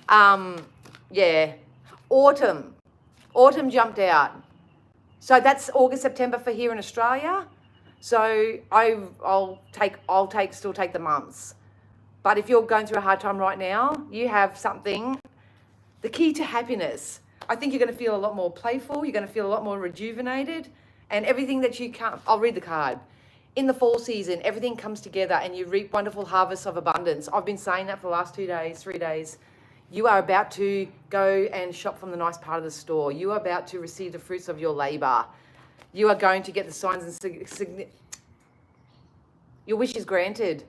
S1: Ah! Yeah. Autumn jumped out. So that's August, September for here in Australia. So I'll still take the months. But if you're going through a hard time right now, you have something, the key to happiness. I think you're going to feel a lot more playful. You're going to feel a lot more rejuvenated, and everything that you can't, I'll read the card. In the fall season, everything comes together and you reap wonderful harvests of abundance. I've been saying that for the last 3 days. You are about to go and shop from the nice part of the store. You are about to receive the fruits of your labor. You are going to get the signs and your wish is granted.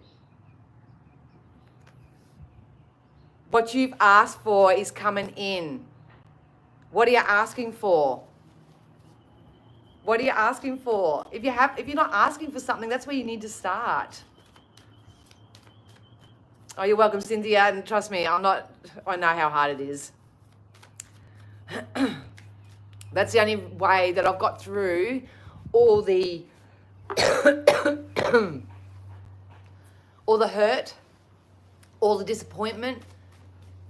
S1: What you've asked for is coming in. What are you asking for? What are you asking for? If you're not asking for something, that's where you need to start. Oh, you're welcome, Cynthia. And trust me, I know how hard it is. That's the only way that I've got through all the all the hurt, all the disappointment,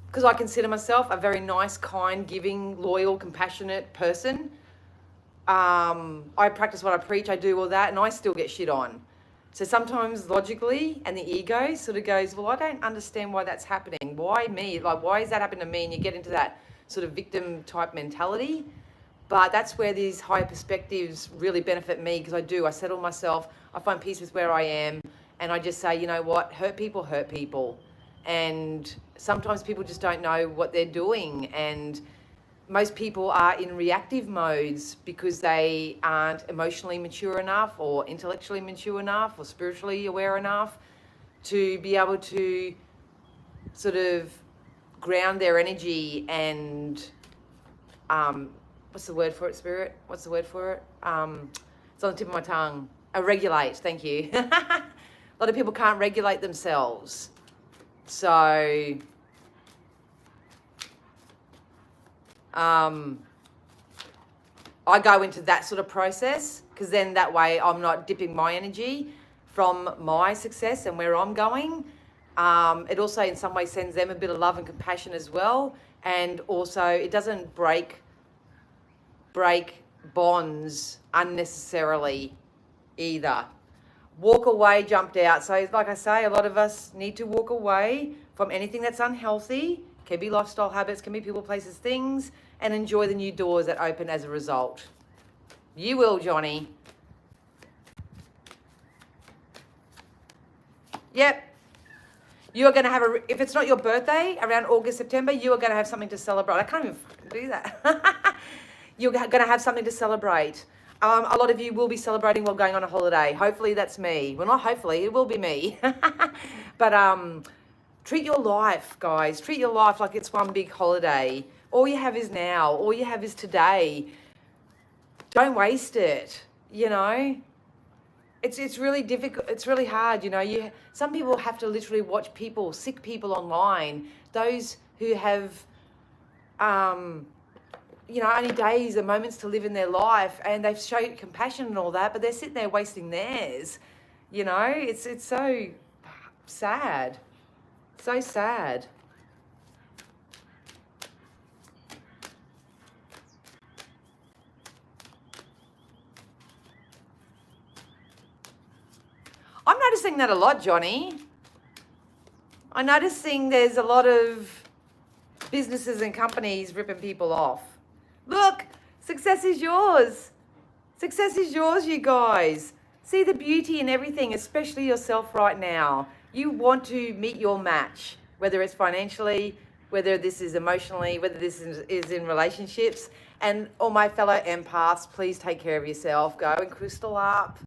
S1: because I consider myself a very nice, kind, giving, loyal, compassionate person. I practice what I preach, I do all that, and I still get shit on. So sometimes logically, and the ego sort of goes, well, I don't understand why that's happening. Why me? Like, why is that happening to me? And you get into that sort of victim type mentality. But that's where these higher perspectives really benefit me, because I settle myself, I find peace with where I am, and I just say, you know what, hurt people. And sometimes people just don't know what they're doing, and most people are in reactive modes because they aren't emotionally mature enough or intellectually mature enough or spiritually aware enough to be able to sort of ground their energy and what's the word for it, Spirit? What's the word for it? It's on the tip of my tongue. Regulate, thank you. A lot of people can't regulate themselves. So I go into that sort of process, because then that way I'm not dipping my energy from my success and where I'm going. It also in some way sends them a bit of love and compassion as well. And also it doesn't break bonds unnecessarily either. Walk away, jumped out. So like I say, a lot of us need to walk away from anything that's unhealthy. Can be lifestyle habits, can be people, places, things, and enjoy the new doors that open as a result. You will, Johnny. Yep. You are going to have if it's not your birthday, around August, September, you are going to have something to celebrate. I can't even fucking do that. You're going to have something to celebrate. A lot of you will be celebrating while going on a holiday. Hopefully that's me. Well, not hopefully, it will be me. But treat your life, guys. Treat your life like it's one big holiday. All you have is now. All you have is today. Don't waste it, you know. It's really difficult. It's really hard, you know. Some people have to literally watch sick people online. Those who have, you know, only days and moments to live in their life, and they've showed compassion and all that, but they're sitting there wasting theirs. You know, it's so sad. So sad. I'm noticing that a lot, Johnny. I'm noticing there's a lot of businesses and companies ripping people off. Look, success is yours. Success is yours, you guys. See the beauty in everything, especially yourself right now. You want to meet your match, whether it's financially, whether this is emotionally, whether this is in relationships. And all my fellow empaths, please take care of yourself. Go and crystal up.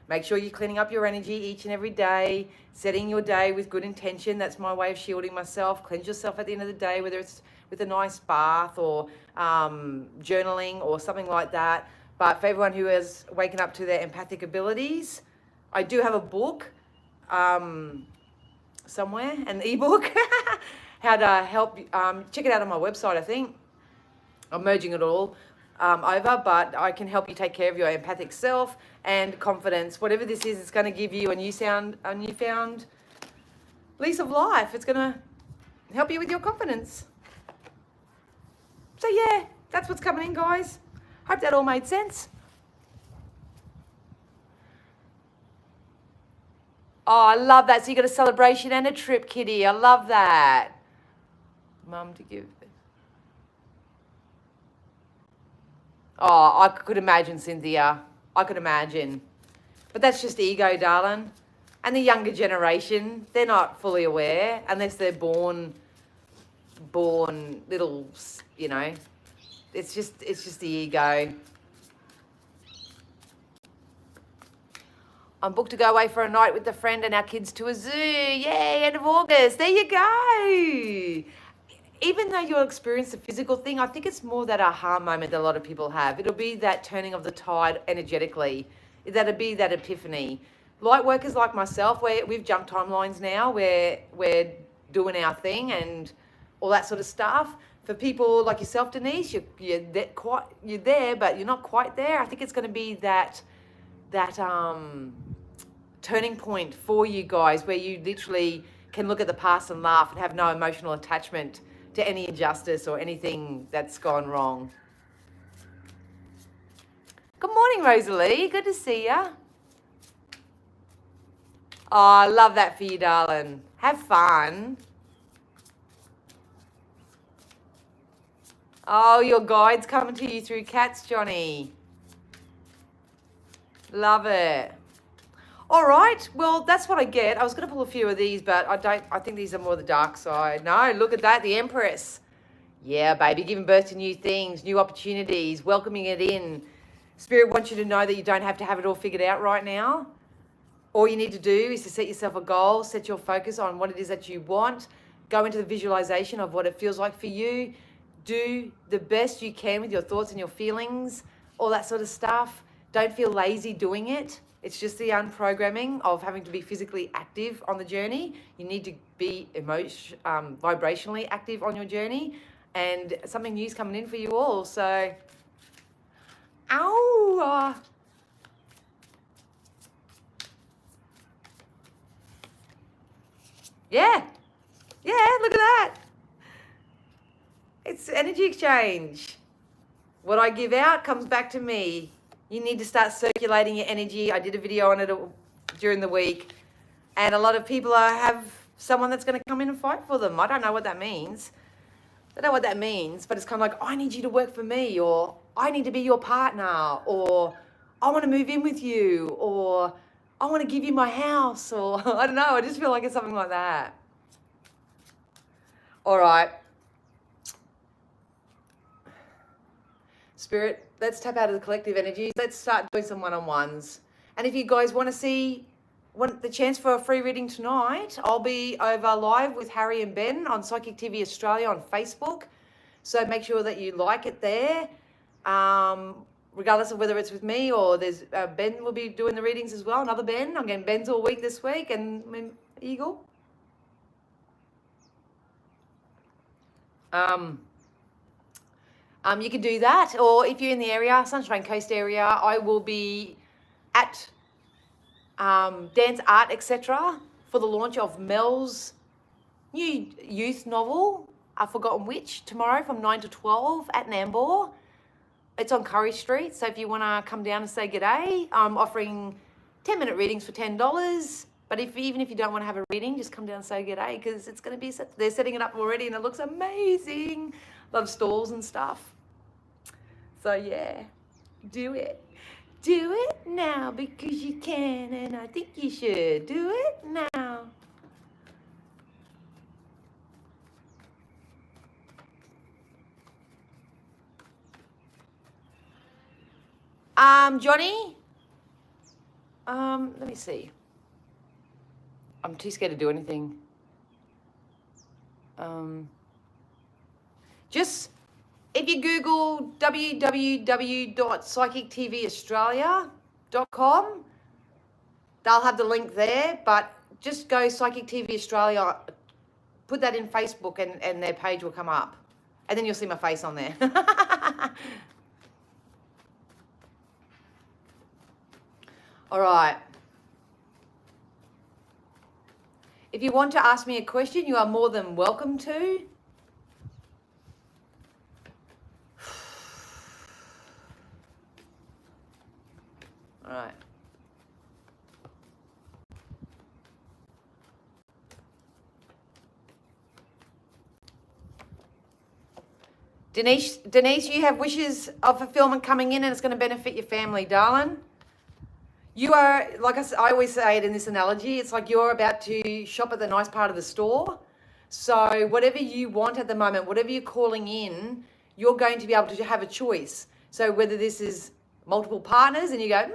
S1: Make sure you're cleaning up your energy each and every day, setting your day with good intention. That's my way of shielding myself. Cleanse yourself at the end of the day, whether it's with a nice bath or journaling or something like that. But for everyone who is waking up to their empathic abilities, I do have a book somewhere, an ebook, how to help. Check it out on my website, I think. I'm merging it all over, but I can help you take care of your empathic self and confidence. Whatever this is, it's going to give you a newfound lease of life. It's going to help you with your confidence. So yeah, that's what's coming in, guys. Hope that all made sense. Oh, I love that. So you got a celebration and a trip, Kitty. I love that. Mum to give. Oh, I could imagine, Cynthia. I could imagine. But that's just ego, darling. And the younger generation, they're not fully aware unless they're born little, you know. It's just the ego. I'm booked to go away for a night with a friend and our kids to a zoo. Yay, end of August. There you go. even though you'll experience the physical thing, I think it's more that aha moment that a lot of people have. It'll be that turning of the tide energetically. That'll be that epiphany. Light workers like myself, we've jumped timelines now, where we're doing our thing and all that sort of stuff. For people like yourself, Denise, you're there, but you're not quite there. I think it's going to be that turning point for you guys, where you literally can look at the past and laugh and have no emotional attachment to any injustice or anything that's gone wrong. Good morning, Rosalie. Good to see ya. Oh, I love that for you, darling. Have fun. Oh, your guide's coming to you through cats, Johnny. Love it. All right, well, that's what I get. I was going to pull a few of these, but I think these are more the dark side. No, look at that, the Empress. Yeah, baby, giving birth to new things, new opportunities, welcoming it in. Spirit wants you to know that you don't have to have it all figured out right now. All you need to do is to set yourself a goal, set your focus on what it is that you want, go into the visualization of what it feels like for you, do the best you can with your thoughts and your feelings, all that sort of stuff. Don't feel lazy doing it. It's just the unprogramming of having to be physically active on the journey. You need to be vibrationally active on your journey, and something new's coming in for you all. So, ow! Yeah, look at that. It's energy exchange. What I give out comes back to me. You need to start circulating your energy. I did a video on it during the week, and a lot of people have someone that's going to come in and fight for them. I don't know what that means. I don't know what that means, but it's kind of like, I need you to work for me, or I need to be your partner, or I want to move in with you, or I want to give you my house, or I don't know. I just feel like it's something like that. All right. Spirit, let's tap out of the collective energies. Let's start doing some one-on-ones. And if you guys want the chance for a free reading tonight, I'll be over live with Harry and Ben on Psychic TV Australia on Facebook. So make sure that you like it there, regardless of whether it's with me or there's Ben will be doing the readings as well. Another Ben. I'm getting Ben's all week this week, and Eagle. You can do that, or if you're in the area, Sunshine Coast area, I will be at Dance Art, etc. for the launch of Mel's new youth novel, A Forgotten Witch, tomorrow from 9 to 12 at Nambour. It's on Curry Street, so if you want to come down and say g'day, I'm offering 10-minute readings for $10. But even if you don't want to have a reading, just come down and say g'day, because it's going to be they're setting it up already and it looks amazing. A lot of stalls and stuff. So yeah, do it. Do it now because you can, and I think you should. Do it now. Johnny? Let me see. I'm too scared to do anything. Just, if you Google www.psychictvaustralia.com, they'll have the link there, but just go Psychic TV Australia, put that in Facebook, and their page will come up. And then you'll see my face on there. All right. If you want to ask me a question, you are more than welcome to. All right. Denise, you have wishes of fulfillment coming in, and it's going to benefit your family, darling. You are, like I always say it in this analogy, it's like you're about to shop at the nice part of the store. So whatever you want at the moment, whatever you're calling in, you're going to be able to have a choice. So whether this is multiple partners and you go,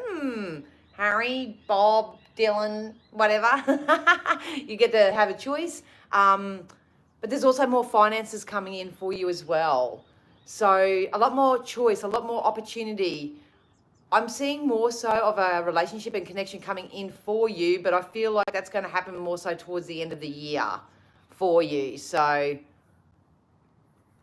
S1: Harry, Bob, Dylan, whatever, you get to have a choice. but there's also more finances coming in for you as well. So a lot more choice, a lot more opportunity. I'm seeing more so of a relationship and connection coming in for you, but I feel like that's going to happen more so towards the end of the year for you. So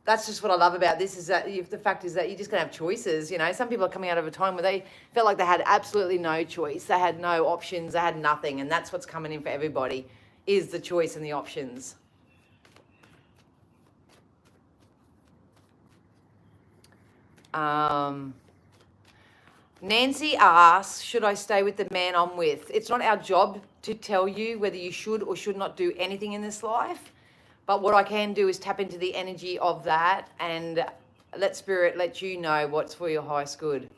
S1: that's just what I love about this, is that the fact is that you're just going to have choices. You know, some people are coming out of a time where they felt like they had absolutely no choice. They had no options. They had nothing. And that's what's coming in for everybody, is the choice and the options. Nancy asks, should I stay with the man I'm with? It's not our job to tell you whether you should or should not do anything in this life. But what I can do is tap into the energy of that and let Spirit let you know what's for your highest good.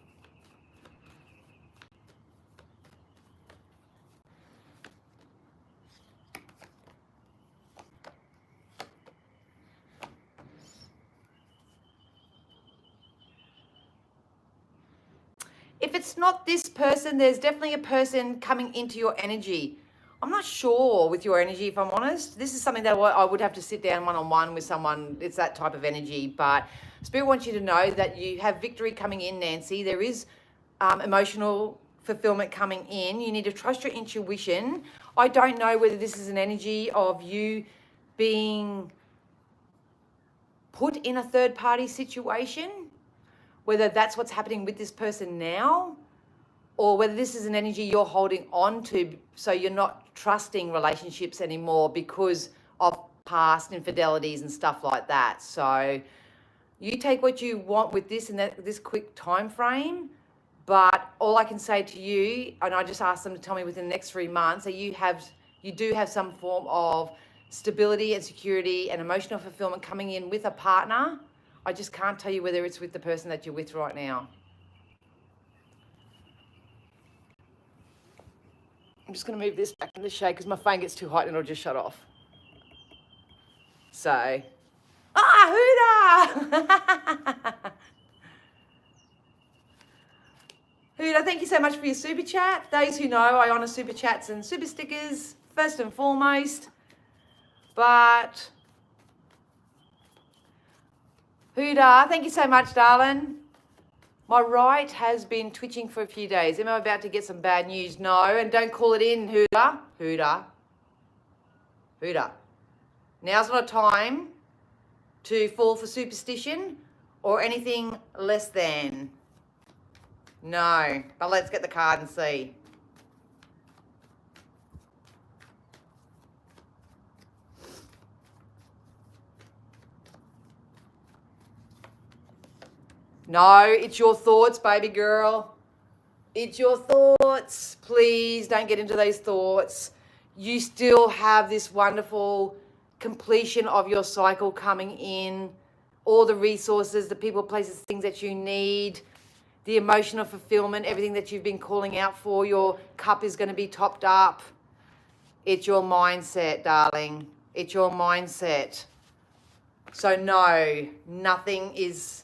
S1: If it's not this person, there's definitely a person coming into your energy. I'm not sure with your energy, if I'm honest. This is something that I would have to sit down one-on-one with someone. It's that type of energy. But Spirit wants you to know that you have victory coming in, Nancy. There is emotional fulfillment coming in. You need to trust your intuition. I don't know whether this is an energy of you being put in a third-party situation, whether that's what's happening with this person now, or whether this is an energy you're holding on to, so you're not trusting relationships anymore because of past infidelities and stuff like that. So you take what you want with this in this quick time frame. But all I can say to you, and I just asked them to tell me within the next 3 months, that you do have some form of stability and security and emotional fulfillment coming in with a partner. I just can't tell you whether it's with the person that you're with right now. I'm just going to move this back in the shade because my phone gets too hot and it'll just shut off. So, Huda! Huda, thank you so much for your super chat. Those who know, I honour super chats and super stickers first and foremost. But Huda, thank you so much, darling. My right has been twitching for a few days. Am I about to get some bad news? No, and don't call it in, Huda. Huda. Now's not a time to fall for superstition or anything less than. No, but let's get the card and see. No, it's your thoughts, baby girl. It's your thoughts. Please don't get into those thoughts. You still have this wonderful completion of your cycle coming in. All the resources, the people, places, things that you need, the emotional fulfillment, everything that you've been calling out for, your cup is going to be topped up. It's your mindset, darling. It's your mindset. So no, nothing is...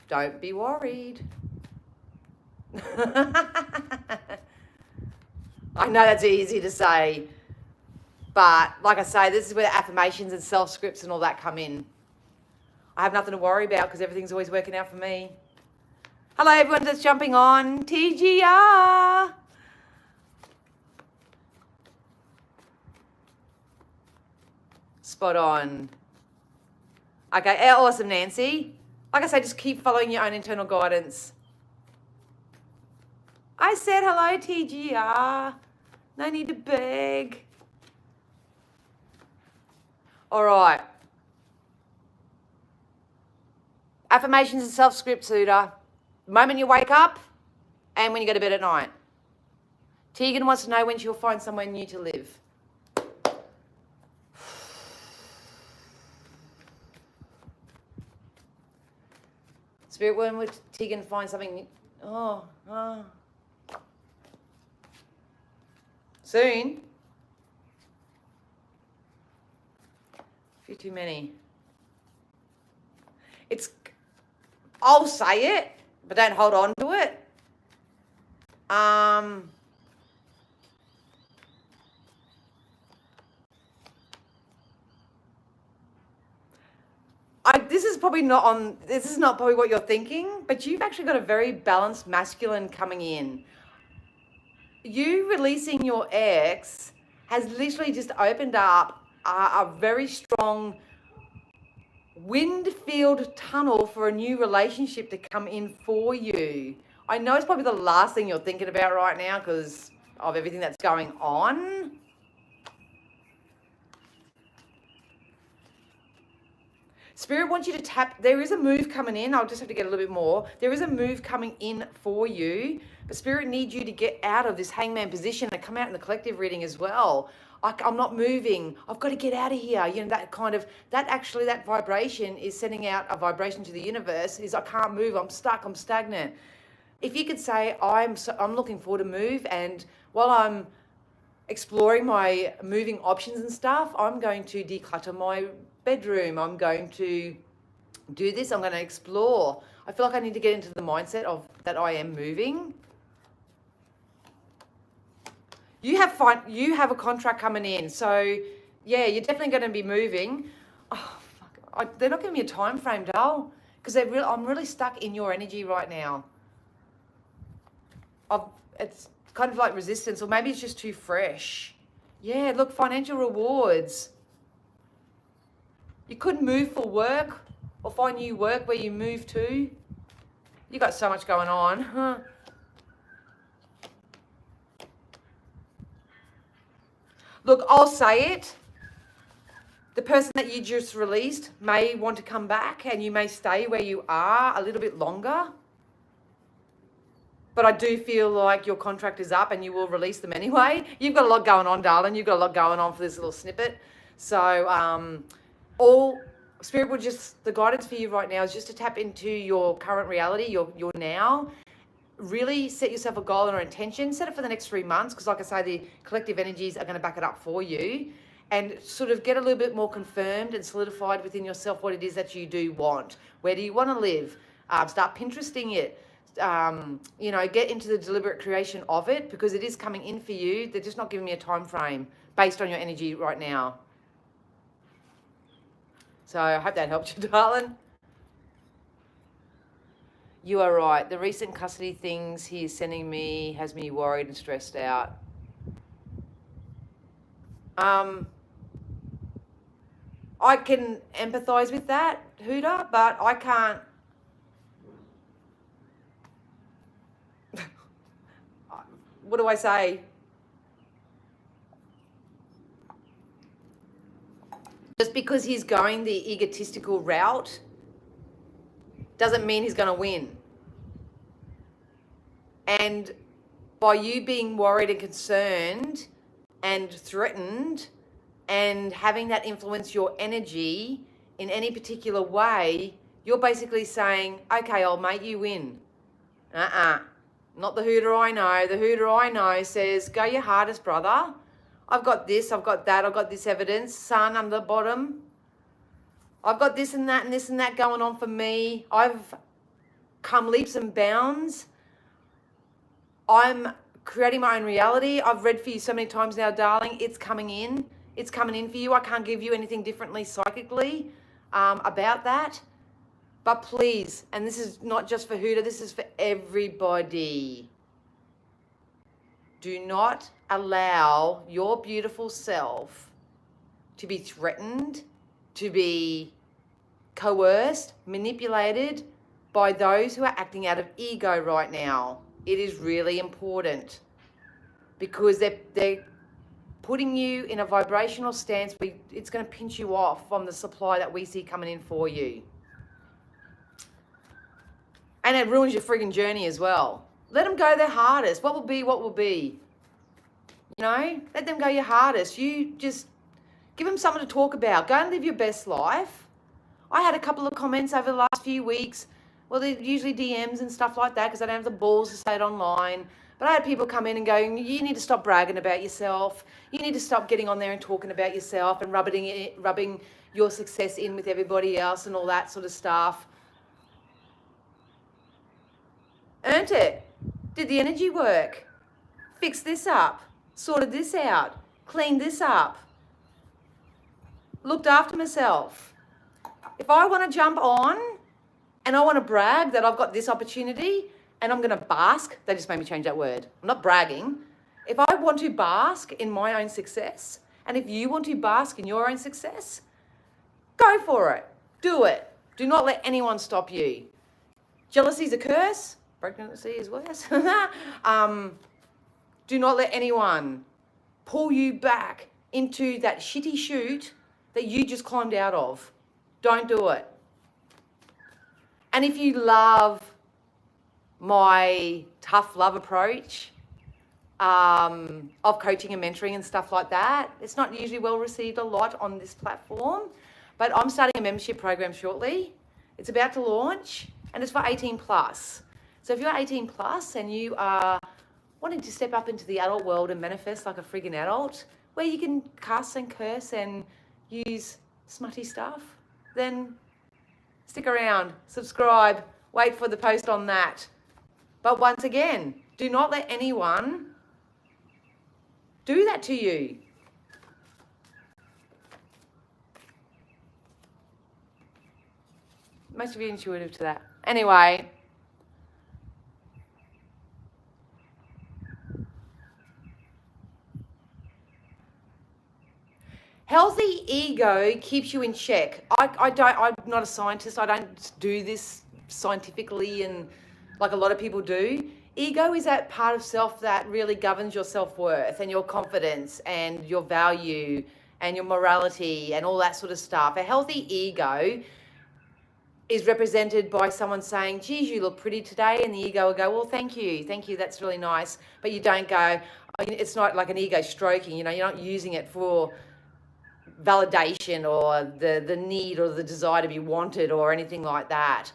S1: Don't be worried. I know that's easy to say, but like I say, this is where affirmations and self-scripts and all that come in. I have nothing to worry about because everything's always working out for me. Hello, everyone that's jumping on. TGR. Spot on. Okay, awesome, Nancy. Like I say, just keep following your own internal guidance. I said hello, TGR. No need to beg. All right. Affirmations and self-script, Suda. The moment you wake up and when you go to bed at night. Tegan wants to know when she'll find somewhere new to live. Spirit, when will Tegan find something new? Soon. A few too many. I'll say it, but don't hold on to it. this is not probably what you're thinking, but you've actually got a very balanced masculine coming in. You releasing your ex has literally just opened up a very strong wind-filled tunnel for a new relationship to come in for you. I know it's probably the last thing you're thinking about right now because of everything that's going on. Spirit wants you to tap. There is a move coming in. I'll just have to get a little bit more. There is a move coming in for you, but Spirit needs you to get out of this hangman position and come out in the collective reading as well. I'm not moving. I've got to get out of here. You know, that vibration is sending out a vibration to the universe is I can't move. I'm stuck. I'm stagnant. If you could say, I'm looking forward to move, and while I'm exploring my moving options and stuff, I'm going to declutter my bedroom. I'm going to do this. I'm going to explore. I feel like I need to get into the mindset of that I am moving. You have a contract coming in. So, yeah, you're definitely going to be moving. Oh, fuck. They're not giving me a time frame, doll, because I'm really stuck in your energy right now. It's kind of like resistance, or maybe it's just too fresh. Yeah, look, financial rewards. You couldn't move for work or find new work where you move to. You got so much going on, huh? Look, I'll say it. The person that you just released may want to come back and you may stay where you are a little bit longer. But I do feel like your contract is up and you will release them anyway. You've got a lot going on, darling. You've got a lot going on for this little snippet. So all Spirit will the guidance for you right now is just to tap into your current reality, your now. Really set yourself a goal and an intention. Set it for the next 3 months because, like I say, the collective energies are going to back it up for you. And sort of get a little bit more confirmed and solidified within yourself what it is that you do want. Where do you want to live? Start Pinteresting it. Get into the deliberate creation of it because it is coming in for you. They're just not giving me a time frame based on your energy right now. So I hope that helped you, darling. You are right. The recent custody things he's sending me has me worried and stressed out. I can empathize with that, Huda, but I can't. What do I say? Just because he's going the egotistical route doesn't mean he's going to win. And by you being worried and concerned and threatened and having that influence your energy in any particular way, you're basically saying, okay, old mate, you win. Not the Hooter I know. The Hooter I know says, go your hardest, brother. I've got this, I've got that, I've got this evidence. Sun under the bottom. I've got this and that and this and that going on for me. I've come leaps and bounds. I'm creating my own reality. I've read for you so many times now, darling. It's coming in. It's coming in for you. I can't give you anything differently psychically about that. But please, and this is not just for Huda, this is for everybody. Do not allow your beautiful self to be threatened, to be coerced, manipulated by those who are acting out of ego right now. It is really important because they're putting you in a vibrational stance where it's going to pinch you off from the supply that we see coming in for you. And it ruins your friggin' journey as well. Let them go their hardest. What will be, what will be. You know, let them go your hardest. You just give them something to talk about. Go and live your best life. I had a couple of comments over the last few weeks. Well, they're usually DMs and stuff like that because I don't have the balls to say it online. But I had people come in and go, you need to stop bragging about yourself. You need to stop getting on there and talking about yourself and rubbing your success in with everybody else and all that sort of stuff. Earned it. Did the energy work. Fixed this up. Sorted this out. Cleaned this up. Looked after myself. if I want to jump on and I want to brag that I've got this opportunity and I'm going to bask, they just made me change that word. I'm not bragging. If I want to bask in my own success, and if you want to bask in your own success, go for it. Do it. Do not let anyone stop you. Jealousy is a curse. Pregnancy is worse. Do not let anyone pull you back into that shitty chute that you just climbed out of. Don't do it. And if you love my tough love approach of coaching and mentoring and stuff like that, it's not usually well received a lot on this platform, but I'm starting a membership program shortly. It's about to launch and it's for 18 plus. So if you're 18 plus and you are wanting to step up into the adult world and manifest like a friggin' adult, where you can cuss and curse and use smutty stuff, then stick around, subscribe, wait for the post on that. But once again, do not let anyone do that to you. Most of you are intuitive to that. Anyway. Healthy ego keeps you in check. I'm not a scientist. I don't do this scientifically and like a lot of people do. Ego is that part of self that really governs your self-worth and your confidence and your value and your morality and all that sort of stuff. A healthy ego is represented by someone saying, geez, you look pretty today. And the ego will go, well, thank you, that's really nice. But you don't go, it's not like an ego stroking, you're not using it for validation or the need or the desire to be wanted or anything like that.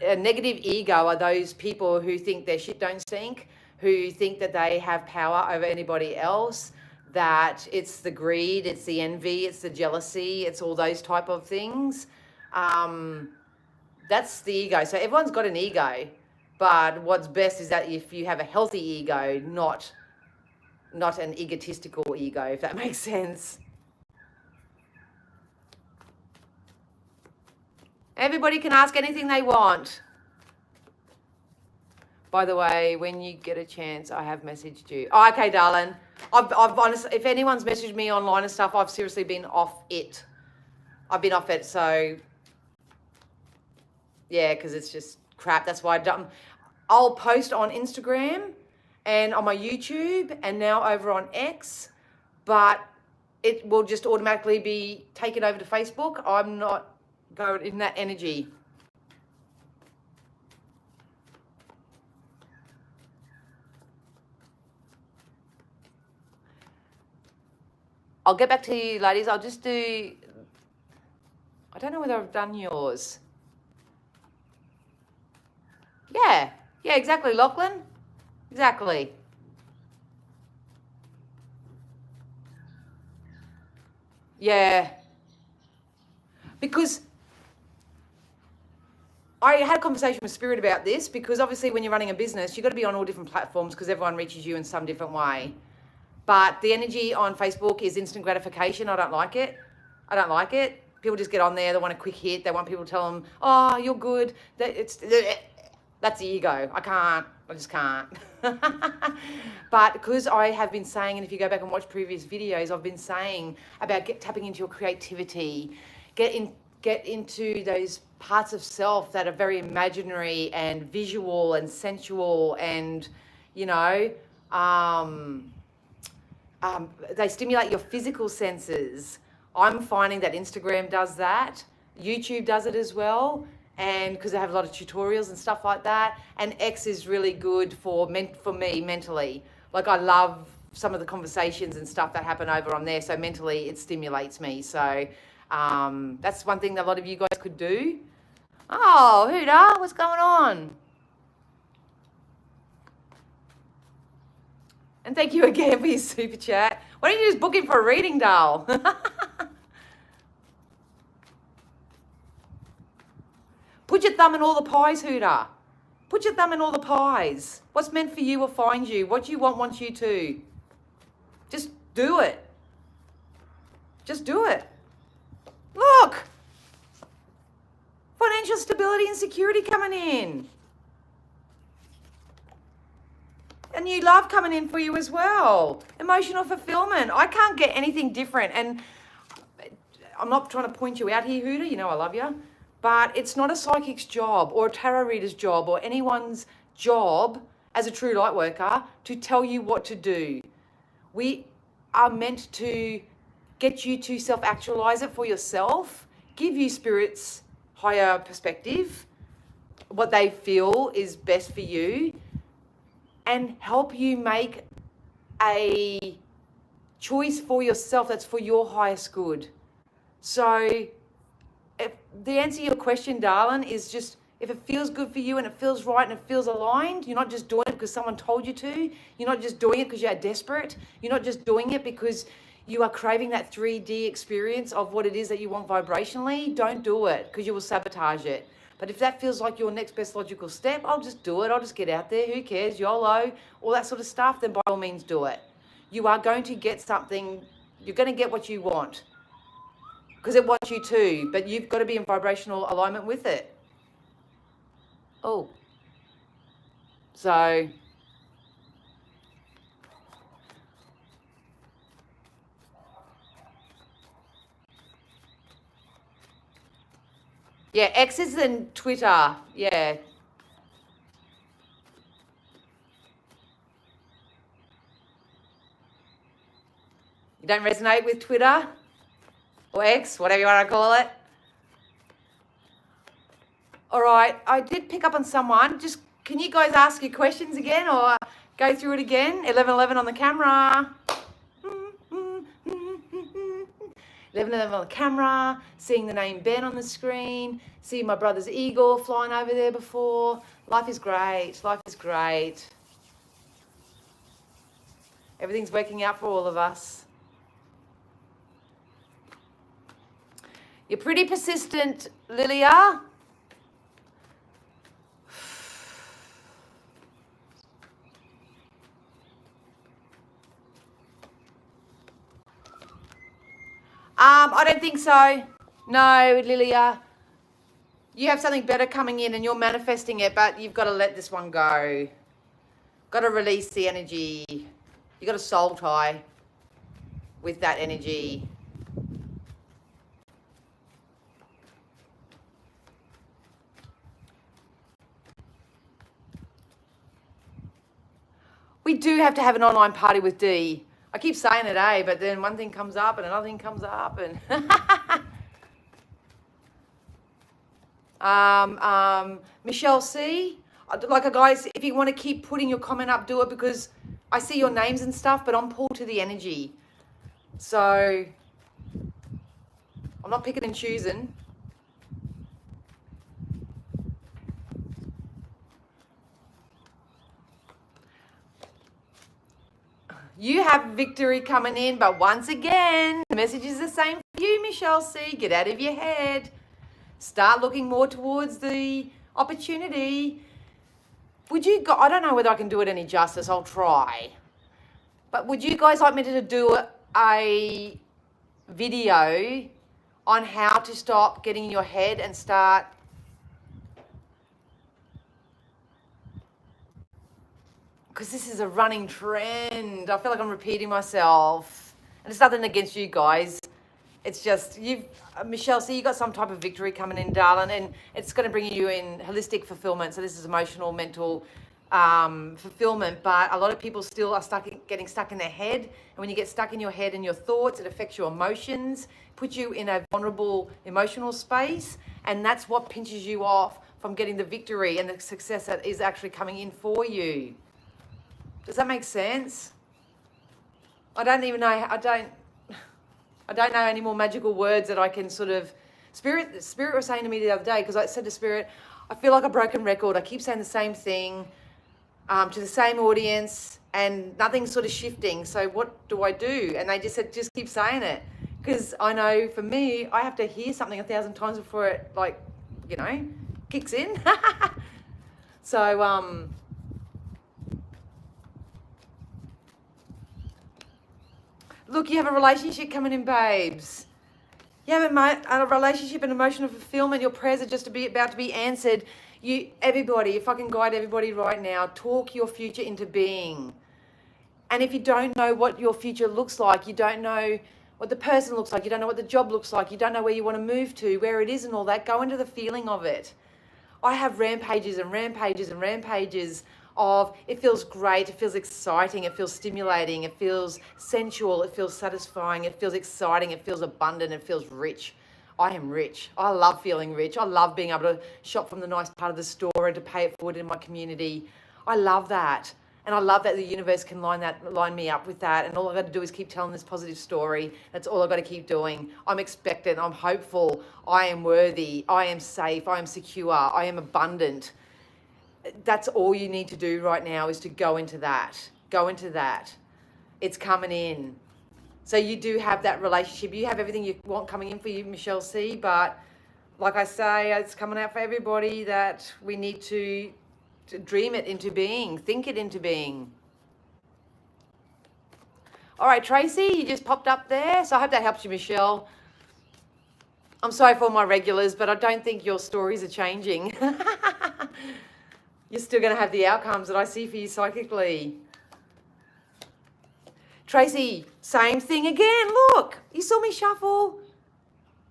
S1: A negative ego are those people who think their shit don't stink, who think that they have power over anybody else, that it's the greed, it's the envy, it's the jealousy, it's all those type of things. That's the ego. So everyone's got an ego, but what's best is that if you have a healthy ego, not an egotistical ego, if that makes sense. Everybody can ask anything they want. By the way, when you get a chance, I have messaged you. Oh, okay, darling. I've honestly, if anyone's messaged me online and stuff, I've seriously been off it. I've been off it, so yeah, because it's just crap. That's why I'll post on Instagram and on my YouTube and now over on X, but it will just automatically be taken over to Facebook. I'm not going in that energy. I'll get back to you, ladies. I'll just do, I don't know whether I've done yours. Yeah, exactly, Lachlan. Exactly. Yeah. Because I had a conversation with Spirit about this, because obviously when you're running a business, you've got to be on all different platforms because everyone reaches you in some different way. But the energy on Facebook is instant gratification. I don't like it. People just get on there. They want a quick hit. They want people to tell them, oh, you're good. That's the ego. I just can't. But because I have been saying, and if you go back and watch previous videos, I've been saying about tapping into your creativity, get into those parts of self that are very imaginary and visual and sensual, and they stimulate your physical senses. I'm finding that Instagram does that, YouTube does it as well, and because they have a lot of tutorials and stuff like that. And X is really good for me mentally. Like, I love some of the conversations and stuff that happen over on there, so mentally it stimulates me. So that's one thing that a lot of you guys could do. Oh, Huda, what's going on? And thank you again for your super chat. Why don't you just book in for a reading, doll? Put your thumb in all the pies, Huda. Put your thumb in all the pies. What's meant for you will find you. What you want wants you to. Just do it. Just do it. Look. financial stability and security coming in. A new love coming in for you as well. Emotional fulfillment. I can't get anything different. And I'm not trying to point you out here, Huda. You know I love you. But it's not a psychic's job or a tarot reader's job or anyone's job as a true light worker to tell you what to do. We are meant to get you to self-actualize it for yourself, give you spirit's higher perspective, what they feel is best for you, and help you make a choice for yourself that's for your highest good. So if the answer to your question, darling, is just if it feels good for you and it feels right and it feels aligned, you're not just doing it because someone told you to. You're not just doing it because you're desperate. You're not just doing it because you are craving that 3D experience of what it is that you want vibrationally. Don't do it because you will sabotage it. But if that feels like your next best logical step, I'll just do it. I'll just get out there. Who cares? YOLO, all that sort of stuff. Then by all means do it. You are going to get something. You're going to get what you want because it wants you to. But you've got to be in vibrational alignment with it. Oh. So. Yeah, X is in Twitter. Yeah. You don't resonate with Twitter or X, whatever you want to call it. All right, I did pick up on someone. Just can you guys ask your questions again or go through it again? 1111 on the camera. 1111 on the camera, seeing the name Ben on the screen, seeing my brother's eagle flying over there before. Life is great. Life is great. Everything's working out for all of us. You're pretty persistent, Lilia. I don't think so. No, Lilia. You have something better coming in and you're manifesting it, but you've got to let this one go. Got to release the energy. You got a soul tie with that energy. We do have to have an online party with Dee. I keep saying it, but then one thing comes up and another thing comes up and Michelle C, like guys, if you want to keep putting your comment up, do it because I see your names and stuff, but I'm pulled to the energy. So I'm not picking and choosing. You have victory coming in, but once again, the message is the same for you, Michelle C. Get out of your head. Start looking more towards the opportunity. I don't know whether I can do it any justice. I'll try. But would you guys like me to do a video on how to stop getting in your head and start because this is a running trend. I feel like I'm repeating myself. And it's nothing against you guys. It's just, Michelle, so you got some type of victory coming in, darling, and it's going to bring you in holistic fulfillment. So this is emotional, mental fulfillment. But a lot of people still are getting stuck in their head. And when you get stuck in your head and your thoughts, it affects your emotions, puts you in a vulnerable emotional space. And that's what pinches you off from getting the victory and the success that is actually coming in for you. Does that make sense? I don't know any more magical words that I can sort of... Spirit was saying to me the other day, because I said to Spirit, I feel like a broken record. I keep saying the same thing to the same audience and nothing's sort of shifting. So what do I do? And they just said, just keep saying it. Because I know for me, I have to hear something 1,000 times before it, kicks in. So, look, you have a relationship coming in, babes. You have a relationship and emotional fulfillment. Your prayers are just about to be answered. Everybody, if I can guide everybody right now, talk your future into being. And if you don't know what your future looks like, you don't know what the person looks like, you don't know what the job looks like, you don't know where you want to move to, where it is and all that, go into the feeling of it. I have rampages and rampages and rampages of it feels great, it feels exciting, it feels stimulating, it feels sensual, it feels satisfying, it feels exciting, it feels abundant, it feels rich. I am rich. I love feeling rich. I love being able to shop from the nice part of the store and to pay it forward in my community. I love that. And I love that the universe can line me up with that. And all I've got to do is keep telling this positive story. That's all I've got to keep doing. I'm expectant. I'm hopeful. I am worthy. I am safe. I am secure. I am abundant. That's all you need to do right now is to go into that. Go into that. It's coming in. So you do have that relationship. You have everything you want coming in for you, Michelle C. But like I say, it's coming out for everybody that we need to dream it into being, think it into being. All right, Tracy, you just popped up there. So I hope that helps you, Michelle. I'm sorry for all my regulars, but I don't think your stories are changing. You're still going to have the outcomes that I see for you psychically. Tracy, same thing again. Look, you saw me shuffle.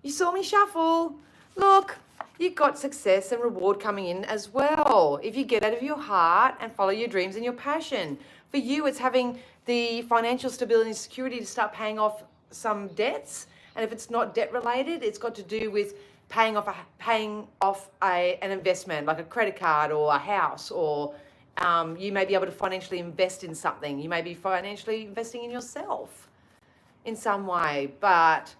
S1: You saw me shuffle. Look, you've got success and reward coming in as well. If you get out of your heart and follow your dreams and your passion. For you, it's having the financial stability and security to start paying off some debts. And if it's not debt related, it's got to do with paying off an investment like a credit card or a house, or you may be able to financially invest in something. You may be financially investing in yourself in some way. But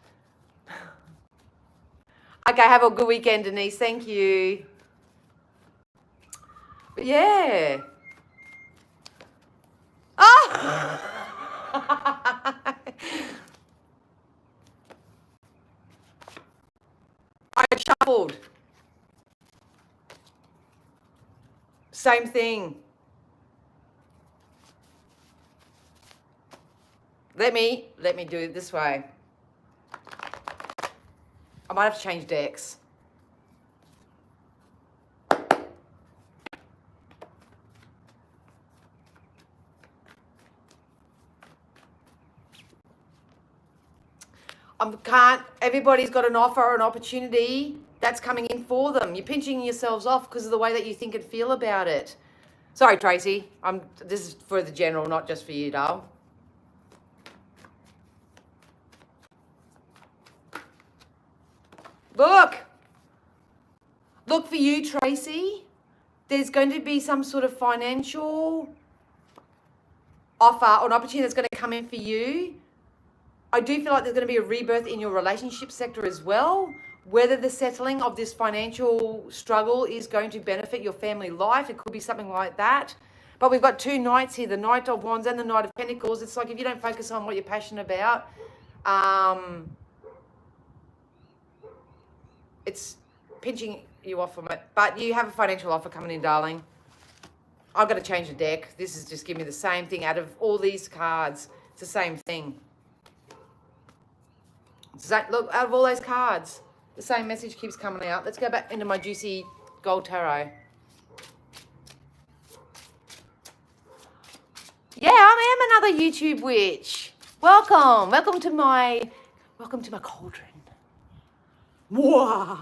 S1: okay, have a good weekend, Denise. Thank you. But yeah. Oh! I shuffled. Same thing. Let me do it this way. I might have to change decks. Everybody's got an offer or an opportunity that's coming in for them. You're pinching yourselves off because of the way that you think and feel about it. Sorry, Tracy. This is for the general, not just for you, doll. Look for you, Tracy. There's going to be some sort of financial offer or an opportunity that's going to come in for you. I do feel like there's going to be a rebirth in your relationship sector as well. Whether the settling of this financial struggle is going to benefit your family life, it could be something like that. But we've got two knights here, the Knight of Wands and the Knight of Pentacles. It's like if you don't focus on what you're passionate about, it's pinching you off from it. But you have a financial offer coming in, darling. I've got to change the deck. This is just giving me the same thing out of all these cards. It's the same thing. Look, out of all those cards, the same message keeps coming out. Let's go back into my juicy gold tarot. Yeah, I am another YouTube witch. Welcome to my cauldron. Mwah.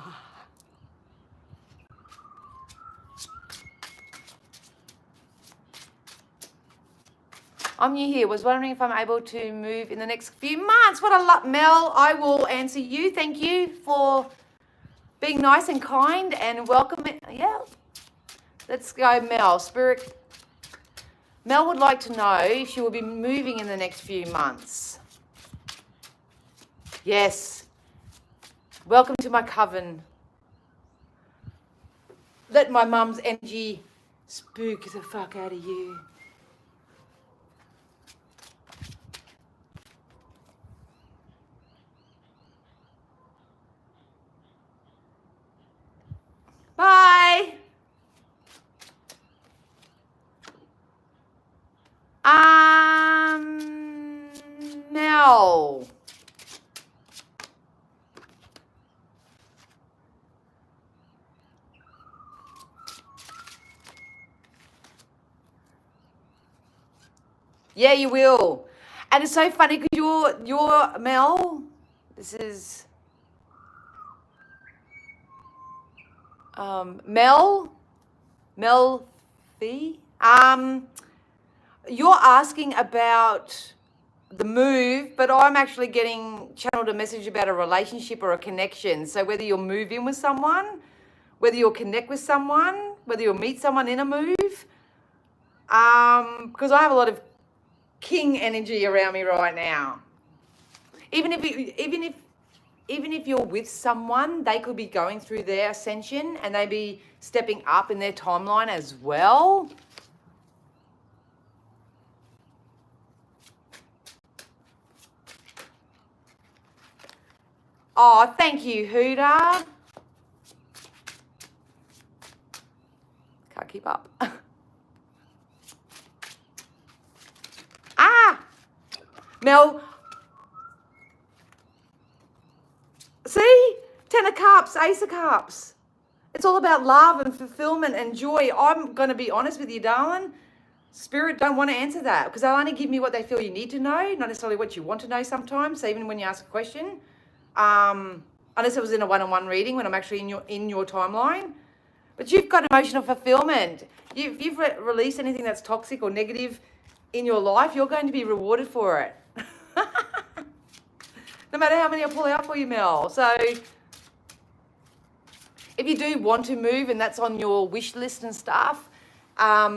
S1: I'm new here. Was wondering if I'm able to move in the next few months. What a lot, Mel. I will answer you. Thank you for being nice and kind and welcome. Yeah. Let's go, Mel. Spirit. Mel would like to know if she will be moving in the next few months. Yes. Welcome to my coven. Let my mum's energy spook the fuck out of you. Bye. Mel. Yeah, you will. And it's so funny because you're Mel. This is Mel Fee. You're asking about the move, but I'm actually getting channeled a message about a relationship or a connection. So whether you'll move in with someone, whether you'll connect with someone, whether you'll meet someone in a move, because I have a lot of king energy around me right now. Even if you're with someone, they could be going through their ascension and they be stepping up in their timeline as well. Oh, thank you, Huda. Can't keep up. Mel, see? 10 of Cups, Ace of Cups. It's all about love and fulfillment and joy. I'm going to be honest with you, darling. Spirit don't want to answer that because they'll only give me what they feel you need to know, not necessarily what you want to know sometimes. So even when you ask a question, unless it was in a one-on-one reading when I'm actually in your timeline. But you've got emotional fulfillment. You've released anything that's toxic or negative in your life, you're going to be rewarded for it. No matter how many I pull out for you, Mel. So if you do want to move and that's on your wish list and stuff,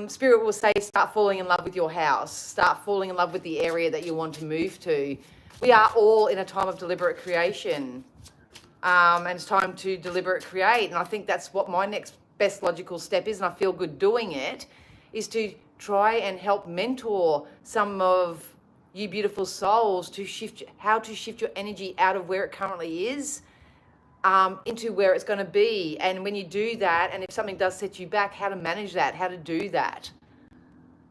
S1: Spirit will say start falling in love with your house. Start falling in love with the area that you want to move to. We are all in a time of deliberate creation. And it's time to deliberate create. And I think that's what my next best logical step is, and I feel good doing it, is to try and help mentor some of you beautiful souls to shift your energy out of where it currently is into where it's going to be. And when you do that, and if something does set you back, how to manage that, how to do that.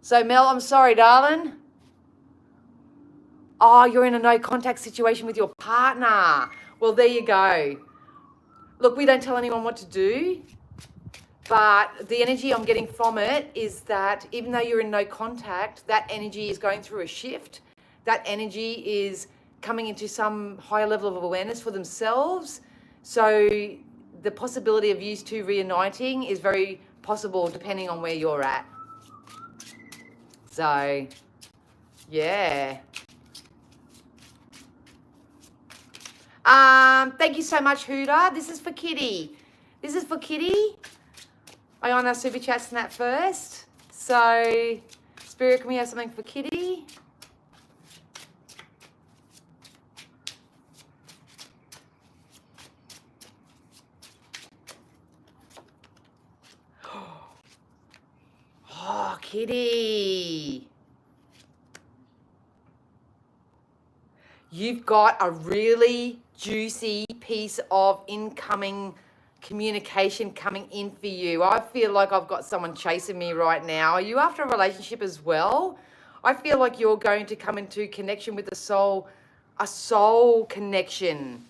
S1: So Mel, I'm sorry, darling. Oh, you're in a no contact situation with your partner. Well, there you go. Look, we don't tell anyone what to do, but the energy I'm getting from it is that even though you're in no contact, that energy is going through a shift. That energy is coming into some higher level of awareness for themselves. So the possibility of you two reuniting is very possible depending on where you're at. So, yeah. Thank you so much, Huda. This is for Kitty. This is for Kitty. I on our super chats and that first. So, Spirit, can we have something for Kitty? Oh, Kitty. You've got a really juicy piece of incoming communication coming in for you. I feel like I've got someone chasing me right now. Are you after a relationship as well? I feel like you're going to come into connection with a soul connection.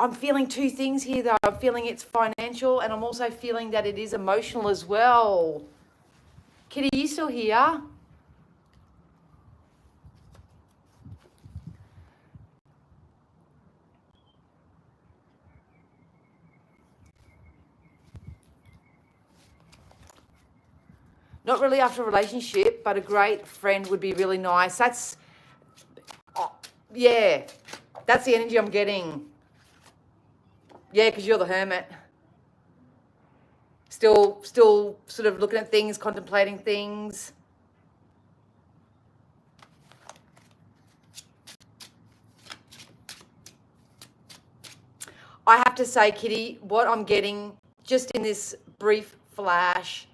S1: I'm feeling two things here though. I'm feeling it's financial and I'm also feeling that it is emotional as well. Kitty, are you still here? Not really after a relationship, but a great friend would be really nice. That's the energy I'm getting. Yeah, because you're the hermit. Still sort of looking at things, contemplating things. I have to say, Kitty, what I'm getting just in this brief flash,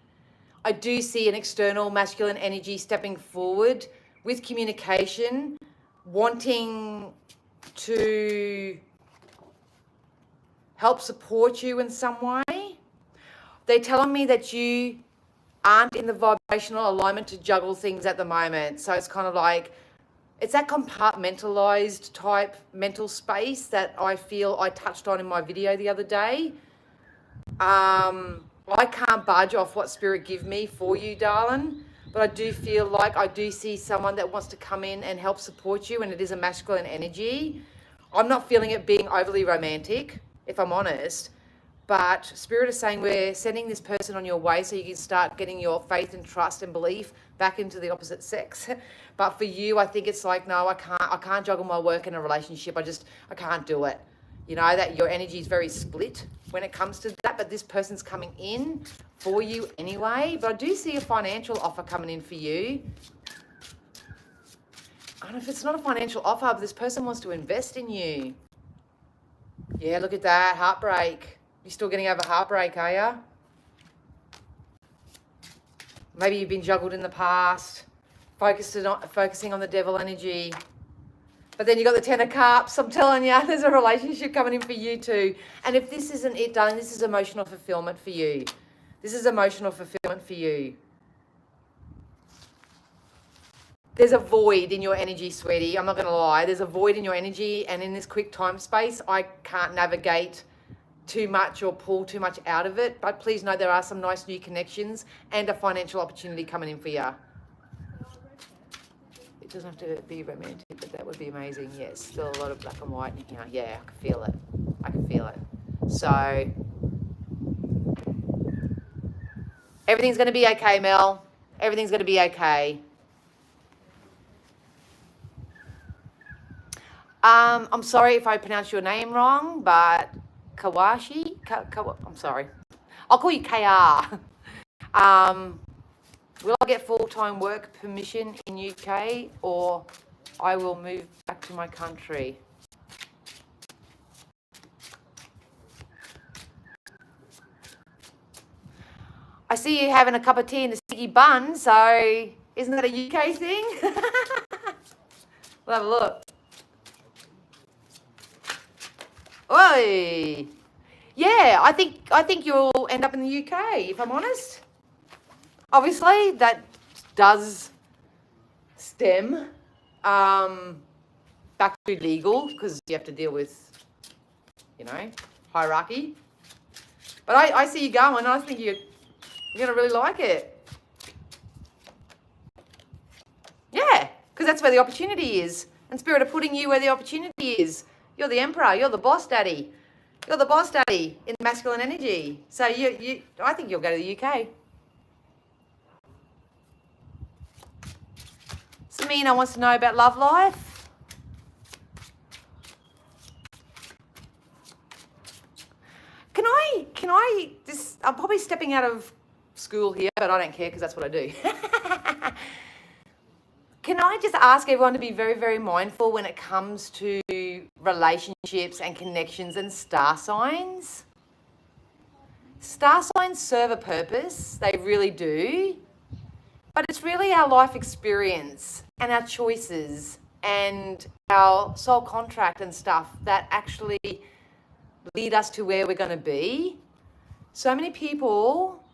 S1: I do see an external masculine energy stepping forward with communication, wanting to help support you in some way. They're telling me that you aren't in the vibrational alignment to juggle things at the moment. So it's kind of like, it's that compartmentalized type mental space that I feel I touched on in my video the other day. I can't budge off what Spirit give me for you, darling. but I do feel like I do see someone that wants to come in and help support you, and it is a masculine energy. I'm not feeling it being overly romantic, if I'm honest, but Spirit is saying we're sending this person on your way so you can start getting your faith and trust and belief back into the opposite sex. But for you, I think it's like, no, I can't juggle my work and a relationship. I can't do it. You know, that your energy is very split when it comes to that, but this person's coming in for you anyway. But I do see a financial offer coming in for you. I don't know if it's not a financial offer, but this person wants to invest in you. Yeah, look at that. Heartbreak. You're still getting over heartbreak, are you? Maybe you've been juggled in the past, focusing on the devil energy. But then you got the 10 of Cups. I'm telling you, there's a relationship coming in for you too. And if this isn't it, darling, this is emotional fulfillment for you. This is emotional fulfillment for you. There's a void in your energy, sweetie. I'm not going to lie. There's a void in your energy, and in this quick time space, I can't navigate too much or pull too much out of it. But please know there are some nice new connections and a financial opportunity coming in for you. It doesn't have to be romantic, but that would be amazing. Yes, still a lot of black and white in here. Yeah, I can feel it. I can feel it. So, everything's going to be okay, Mel. Everything's going to be okay. I'm sorry if I pronounced your name wrong, but Kawashi? I'm sorry. I'll call you KR. Will I get full-time work permission in UK, or I will move back to my country? I see you having a cup of tea and a sticky bun, so isn't that a UK thing? We'll have a look. Oi! Yeah, I think you'll end up in the UK, if I'm honest. Obviously, that does stem back to legal, because you have to deal with, you know, hierarchy. But I see you going. I think you're going to really like it. Yeah, because that's where the opportunity is. And Spirit are putting you where the opportunity is. You're the emperor. You're the boss daddy. You're the boss daddy in masculine energy. So I think you'll go to the UK. Samina wants to know about love life. Can I I'm probably stepping out of school here, but I don't care because that's what I do. Can I just ask everyone to be very, very mindful when it comes to relationships and connections and star signs? Star signs serve a purpose. They really do. But it's really our life experience and our choices and our soul contract and stuff that actually lead us to where we're going to be. So many people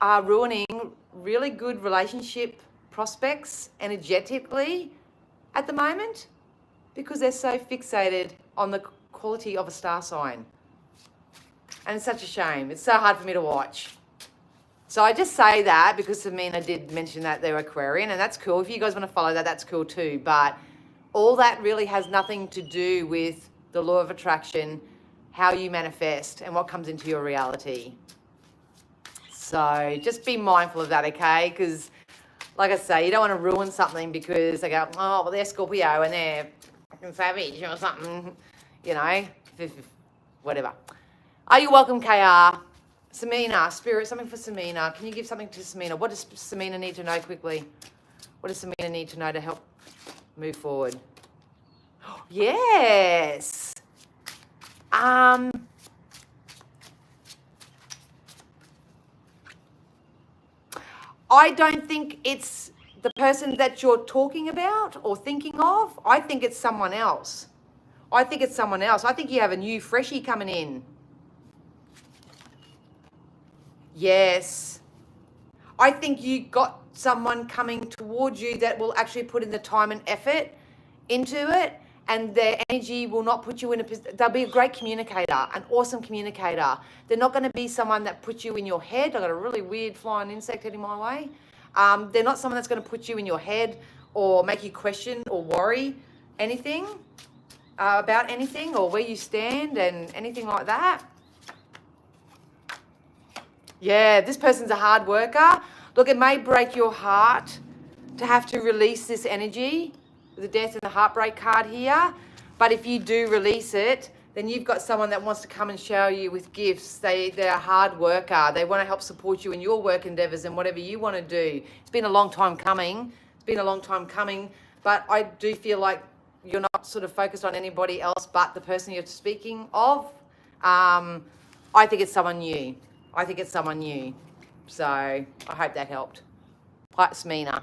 S1: are ruining really good relationship prospects energetically at the moment because they're so fixated on the quality of a star sign. And it's such a shame. It's so hard for me to watch. So I just say that because Samina did mention that they're Aquarian, and that's cool. If you guys want to follow that, that's cool too. But all that really has nothing to do with the law of attraction, how you manifest, and what comes into your reality. So just be mindful of that, okay? Because, like I say, you don't want to ruin something because they go, oh, well, they're Scorpio and they're fucking savage or something, you know, whatever. Are you welcome, KR? Samina, Spirit, something for Samina. Can you give something to Samina? What does Samina need to know quickly? What does Samina need to know to help move forward? Yes. I don't think it's the person that you're talking about or thinking of. I think it's someone else. I think you have a new freshie coming in. Yes. I think you got someone coming towards you that will actually put in the time and effort into it, and their energy will not put you in a position. They'll be a great communicator, an awesome communicator. They're not going to be someone that puts you in your head. I got a really weird flying insect heading my way. They're not someone that's going to put you in your head or make you question or worry anything about anything or where you stand and anything like that. Yeah, this person's a hard worker. Look, it may break your heart to have to release this energy, the death and the heartbreak card here. But if you do release it, then you've got someone that wants to come and shower you with gifts. They're a hard worker. They want to help support you in your work endeavors and whatever you want to do. It's been a long time coming. But I do feel like you're not sort of focused on anybody else but the person you're speaking of. I think it's someone new. So I hope that helped. Hi, Smina.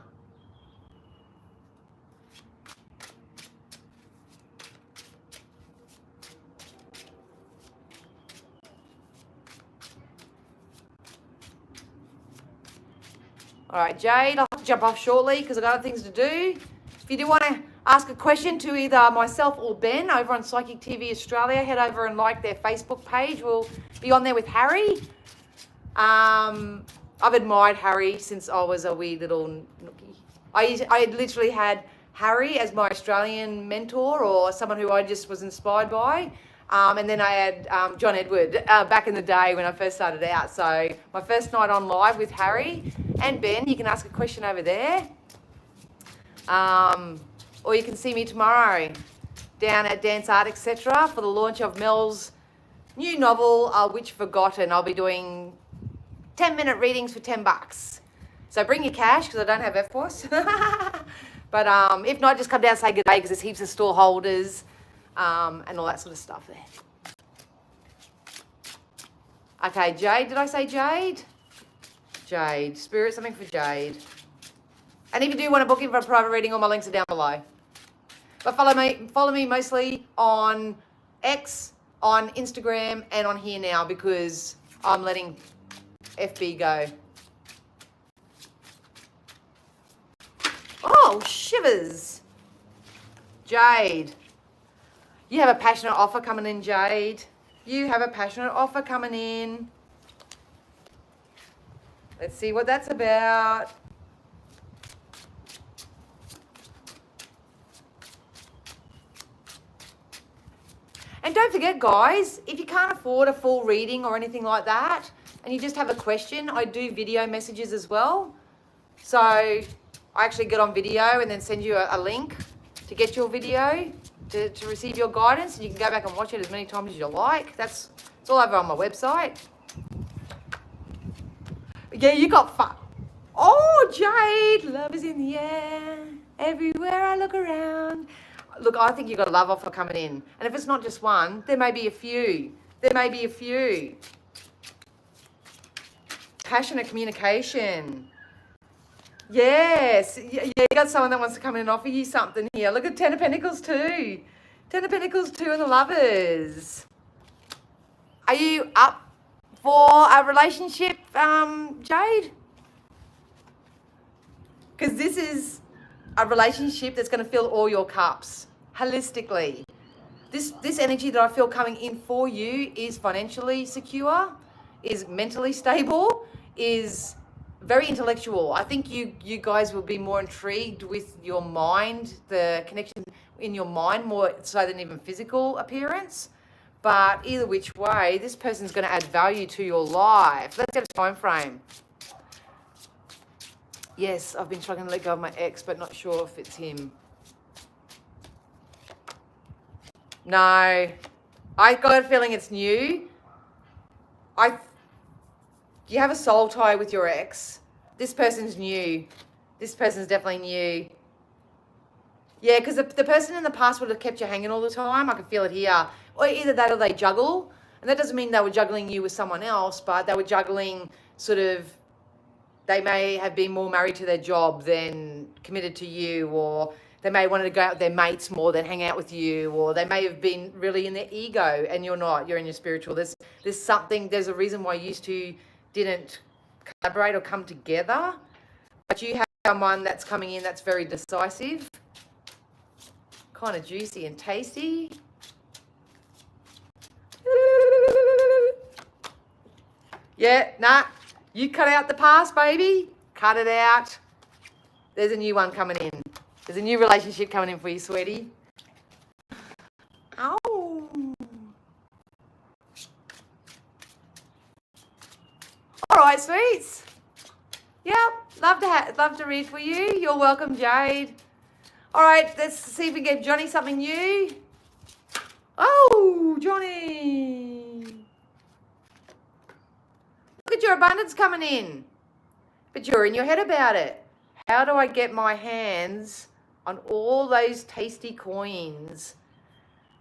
S1: All right, Jade, I'll have to jump off shortly because I've got other things to do. If you do want to ask a question to either myself or Ben over on Psychic TV Australia, head over and like their Facebook page. We'll be on there with Harry. I've admired Harry since I was a wee little nookie. I literally had Harry as my Australian mentor or someone who I just was inspired by. And then I had John Edward back in the day when I first started out. So my first night on live with Harry and Ben, you can ask a question over there. Or you can see me tomorrow down at Dance Art Etc. for the launch of Mel's new novel, Witch Forgotten. I'll be doing 10-minute readings for $10. So bring your cash because I don't have FPOS. But if not, just come down and say good day because there's heaps of stall holders. And all that sort of stuff there. Okay, Jade. Did I say Jade? Jade. Spirit, something for Jade. And if you do want to book in for a private reading, all my links are down below. But follow me mostly on X, on Instagram, and on here now because I'm letting FB go. Oh, shivers. Jade. You have a passionate offer coming in, Jade. You have a passionate offer coming in. Let's see what that's about. And don't forget, guys, if you can't afford a full reading or anything like that, and you just have a question, I do video messages as well. So I actually get on video and then send you a link to get your video. To receive your guidance, and you can go back and watch it as many times as you like. It's all over on my website. Yeah, you got fun. Oh, Jade, love is in the air. Everywhere I look around. Look, I think you've got a love offer coming in. And if it's not just one, there may be a few. Passionate communication. Yes, yeah, you got someone that wants to come in and offer you something here. Look at 10 of Pentacles 2. 10 of Pentacles 2 and the Lovers. Are you up for a relationship, Jade? Because this is a relationship that's going to fill all your cups holistically. This energy that I feel coming in for you is financially secure, is mentally stable, is very intellectual. I think you guys will be more intrigued with your mind, the connection in your mind more so than even physical appearance. But either which way, this person's going to add value to your life. Let's get a time frame. Yes, I've been struggling to let go of my ex, but not sure if it's him. No, I got a feeling it's new. You have a soul tie with your ex. This person's new. This person's definitely new. Yeah, because the person in the past would have kept you hanging all the time. I can feel it here. Or either that or they juggle. And that doesn't mean they were juggling you with someone else, but they were juggling sort of, they may have been more married to their job than committed to you, or they may have wanted to go out with their mates more than hang out with you, or they may have been really in their ego and you're not, you're in your spiritual. There's a reason why you two didn't collaborate or come together, but you have someone that's coming in that's very decisive, kind of juicy and tasty. Yeah, nah, you cut out the past, baby. Cut it out. There's a new one coming in. There's a new relationship coming in for you, sweetie. Oh. All right, sweets. Yep, love to read for you. You're welcome, Jade. All right, let's see if we can give Johnny something new. Oh, Johnny. Look at your abundance coming in. But you're in your head about it. How do I get my hands on all those tasty coins?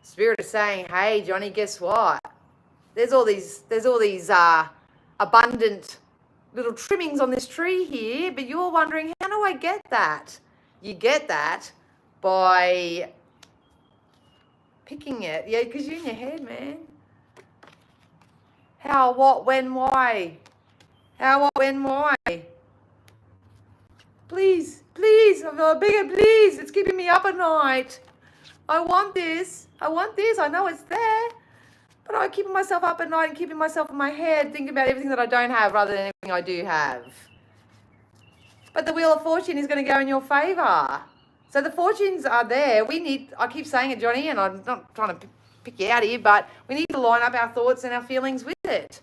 S1: Spirit is saying, hey, Johnny, guess what? There's all these abundant little trimmings on this tree here, but you're wondering, how do I get that? You get that by picking it. Yeah, because you're in your head, man. How, what, when, why? How, what, when, why? Please, I'm begging, please. It's keeping me up at night. I want this. I know it's there. But I'm keeping myself up at night and keeping myself in my head, thinking about everything that I don't have rather than everything I do have. But the Wheel of Fortune is going to go in your favour. So the fortunes are there. I keep saying it, Johnny, and I'm not trying to pick you out here, but we need to line up our thoughts and our feelings with it.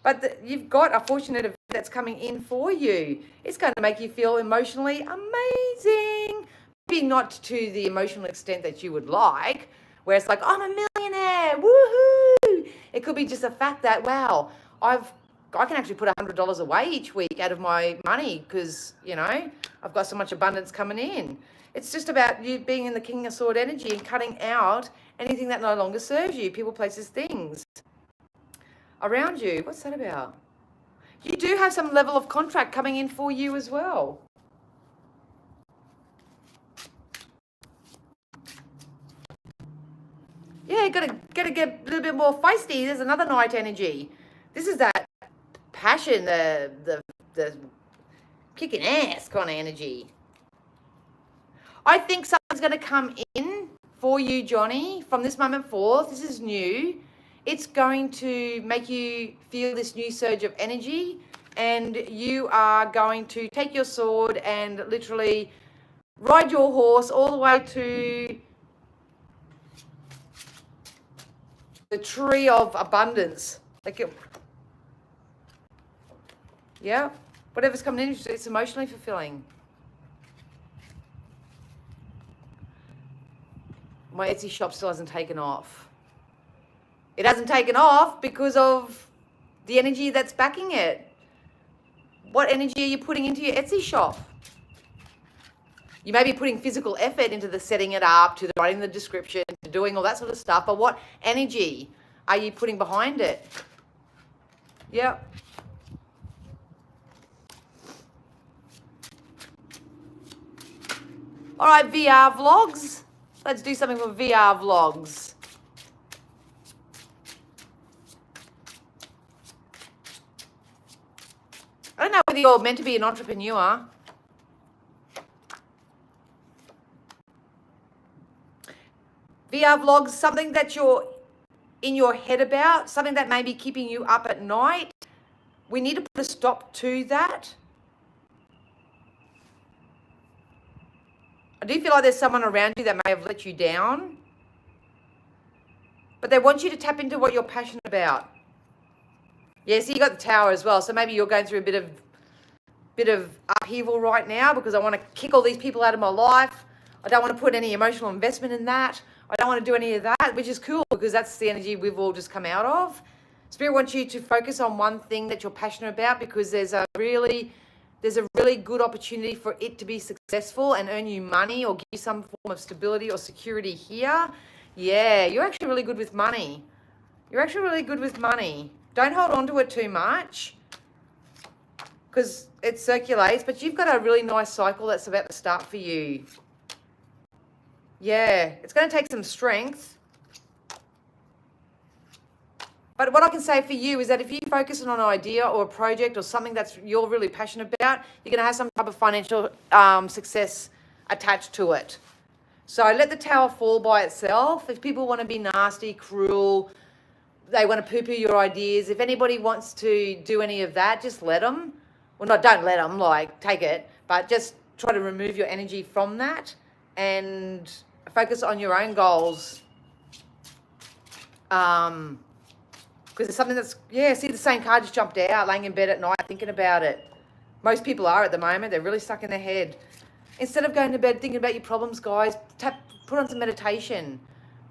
S1: But you've got a fortunate event that's coming in for you. It's going to make you feel emotionally amazing. Maybe not to the emotional extent that you would like, where it's like, I'm a millionaire, woohoo! It could be just the fact that, wow, I can actually put $100 away each week out of my money because, I've got so much abundance coming in. It's just about you being in the King of Sword energy and cutting out anything that no longer serves you, people, places, things around you. What's that about? You do have some level of contract coming in for you as well. Yeah, gotta get a little bit more feisty. There's another Knight energy. This is that passion, the kicking ass kind of energy. I think something's going to come in for you, Johnny, from this moment forth. This is new. It's going to make you feel this new surge of energy, and you are going to take your sword and literally ride your horse all the way to the tree of abundance. Yeah, whatever's coming in, it's emotionally fulfilling. My Etsy shop still hasn't taken off. It hasn't taken off because of the energy that's backing it. What energy are you putting into your Etsy shop? You may be putting physical effort into the setting it up, to the writing the description, to doing all that sort of stuff, but what energy are you putting behind it? Yep. All right, VR vlogs. Let's do something for VR vlogs. I don't know whether you're meant to be an entrepreneur. VR vlogs, something that you're in your head about, something that may be keeping you up at night. We need to put a stop to that. I do feel like there's someone around you that may have let you down, but they want you to tap into what you're passionate about. Yeah, so you got the Tower as well. So maybe you're going through a bit of upheaval right now because I want to kick all these people out of my life. I don't want to put any emotional investment in that. I don't want to do any of that, which is cool because that's the energy we've all just come out of. Spirit wants you to focus on one thing that you're passionate about because there's a really good opportunity for it to be successful and earn you money or give you some form of stability or security here. Yeah, you're actually really good with money. Don't hold on to it too much because it circulates, but you've got a really nice cycle that's about to start for you. Yeah, it's going to take some strength. But what I can say for you is that if you focus on an idea or a project or something that you're really passionate about, you're going to have some type of financial success attached to it. So let the Tower fall by itself. If people want to be nasty, cruel, they want to poo-poo your ideas, if anybody wants to do any of that, just let them. well, not don't let them, like, take it, but just try to remove your energy from that and focus on your own goals. Because it's something that's, see, the same card just jumped out, laying in bed at night thinking about it. Most people are at the moment. They're really stuck in their head. Instead of going to bed thinking about your problems, guys, put on some meditation.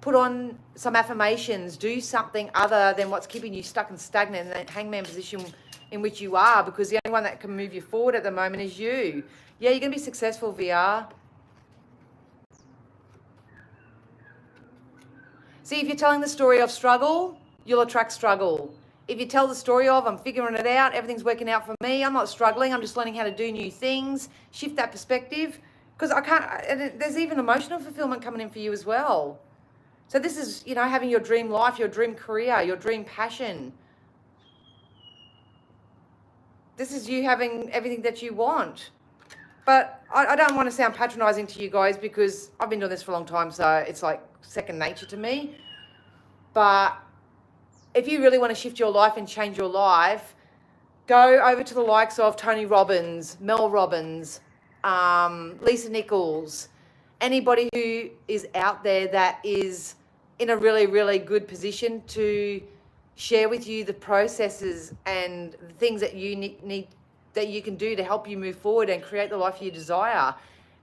S1: Put on some affirmations. Do something other than what's keeping you stuck and stagnant in that hangman position in which you are, because the only one that can move you forward at the moment is you. Yeah, you're going to be successful, VR. See, if you're telling the story of struggle, you'll attract struggle. If you tell the story of, I'm figuring it out, everything's working out for me, I'm not struggling, I'm just learning how to do new things, shift that perspective, because there's even emotional fulfillment coming in for you as well. So this is, having your dream life, your dream career, your dream passion. This is you having everything that you want. But I don't want to sound patronizing to you guys, because I've been doing this for a long time, so it's like second nature to me. But if you really want to shift your life and change your life, go over to the likes of Tony Robbins, Mel Robbins, Lisa Nichols, anybody who is out there that is in a really, really good position to share with you the processes and the things that you need that you can do to help you move forward and create the life you desire.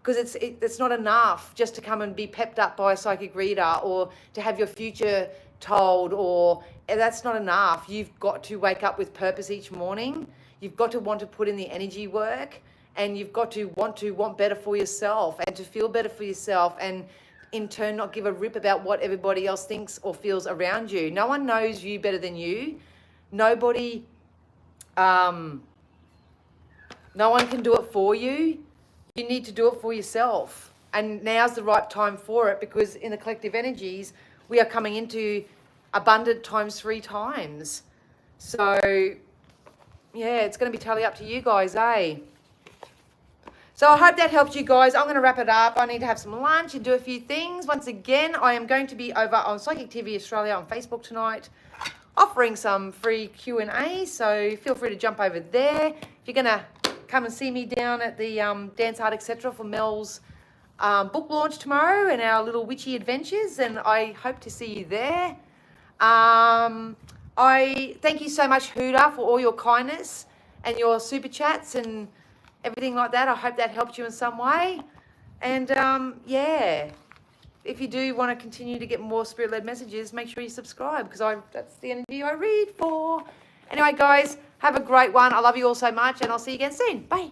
S1: Because it's not enough just to come and be pepped up by a psychic reader or to have your future told, or that's not enough. You've got to wake up with purpose each morning. You've got to want to put in the energy work, and you've got to want better for yourself and to feel better for yourself, and in turn not give a rip about what everybody else thinks or feels around you. No one knows you better than you. Nobody, no one can do it for you. You need to do it for yourself. And now's the right time for it, because in the collective energies, we are coming into abundant times 3 times. So, yeah, it's going to be totally up to you guys, eh? So I hope that helped you guys. I'm going to wrap it up. I need to have some lunch and do a few things. Once again, I am going to be over on Psychic TV Australia on Facebook tonight, offering some free Q&A. So feel free to jump over there. If you're going to come and see me down at the Dance Art Etc. for Mel's book launch tomorrow and our little witchy adventures, and I hope to see you there. I thank you so much, Huda, for all your kindness and your super chats and everything like that. I hope that helped you in some way. And yeah, if you do want to continue to get more spirit-led messages, make sure you subscribe, because that's the energy I read for. Anyway, guys, have a great one. I love you all so much, and I'll see you again soon. Bye.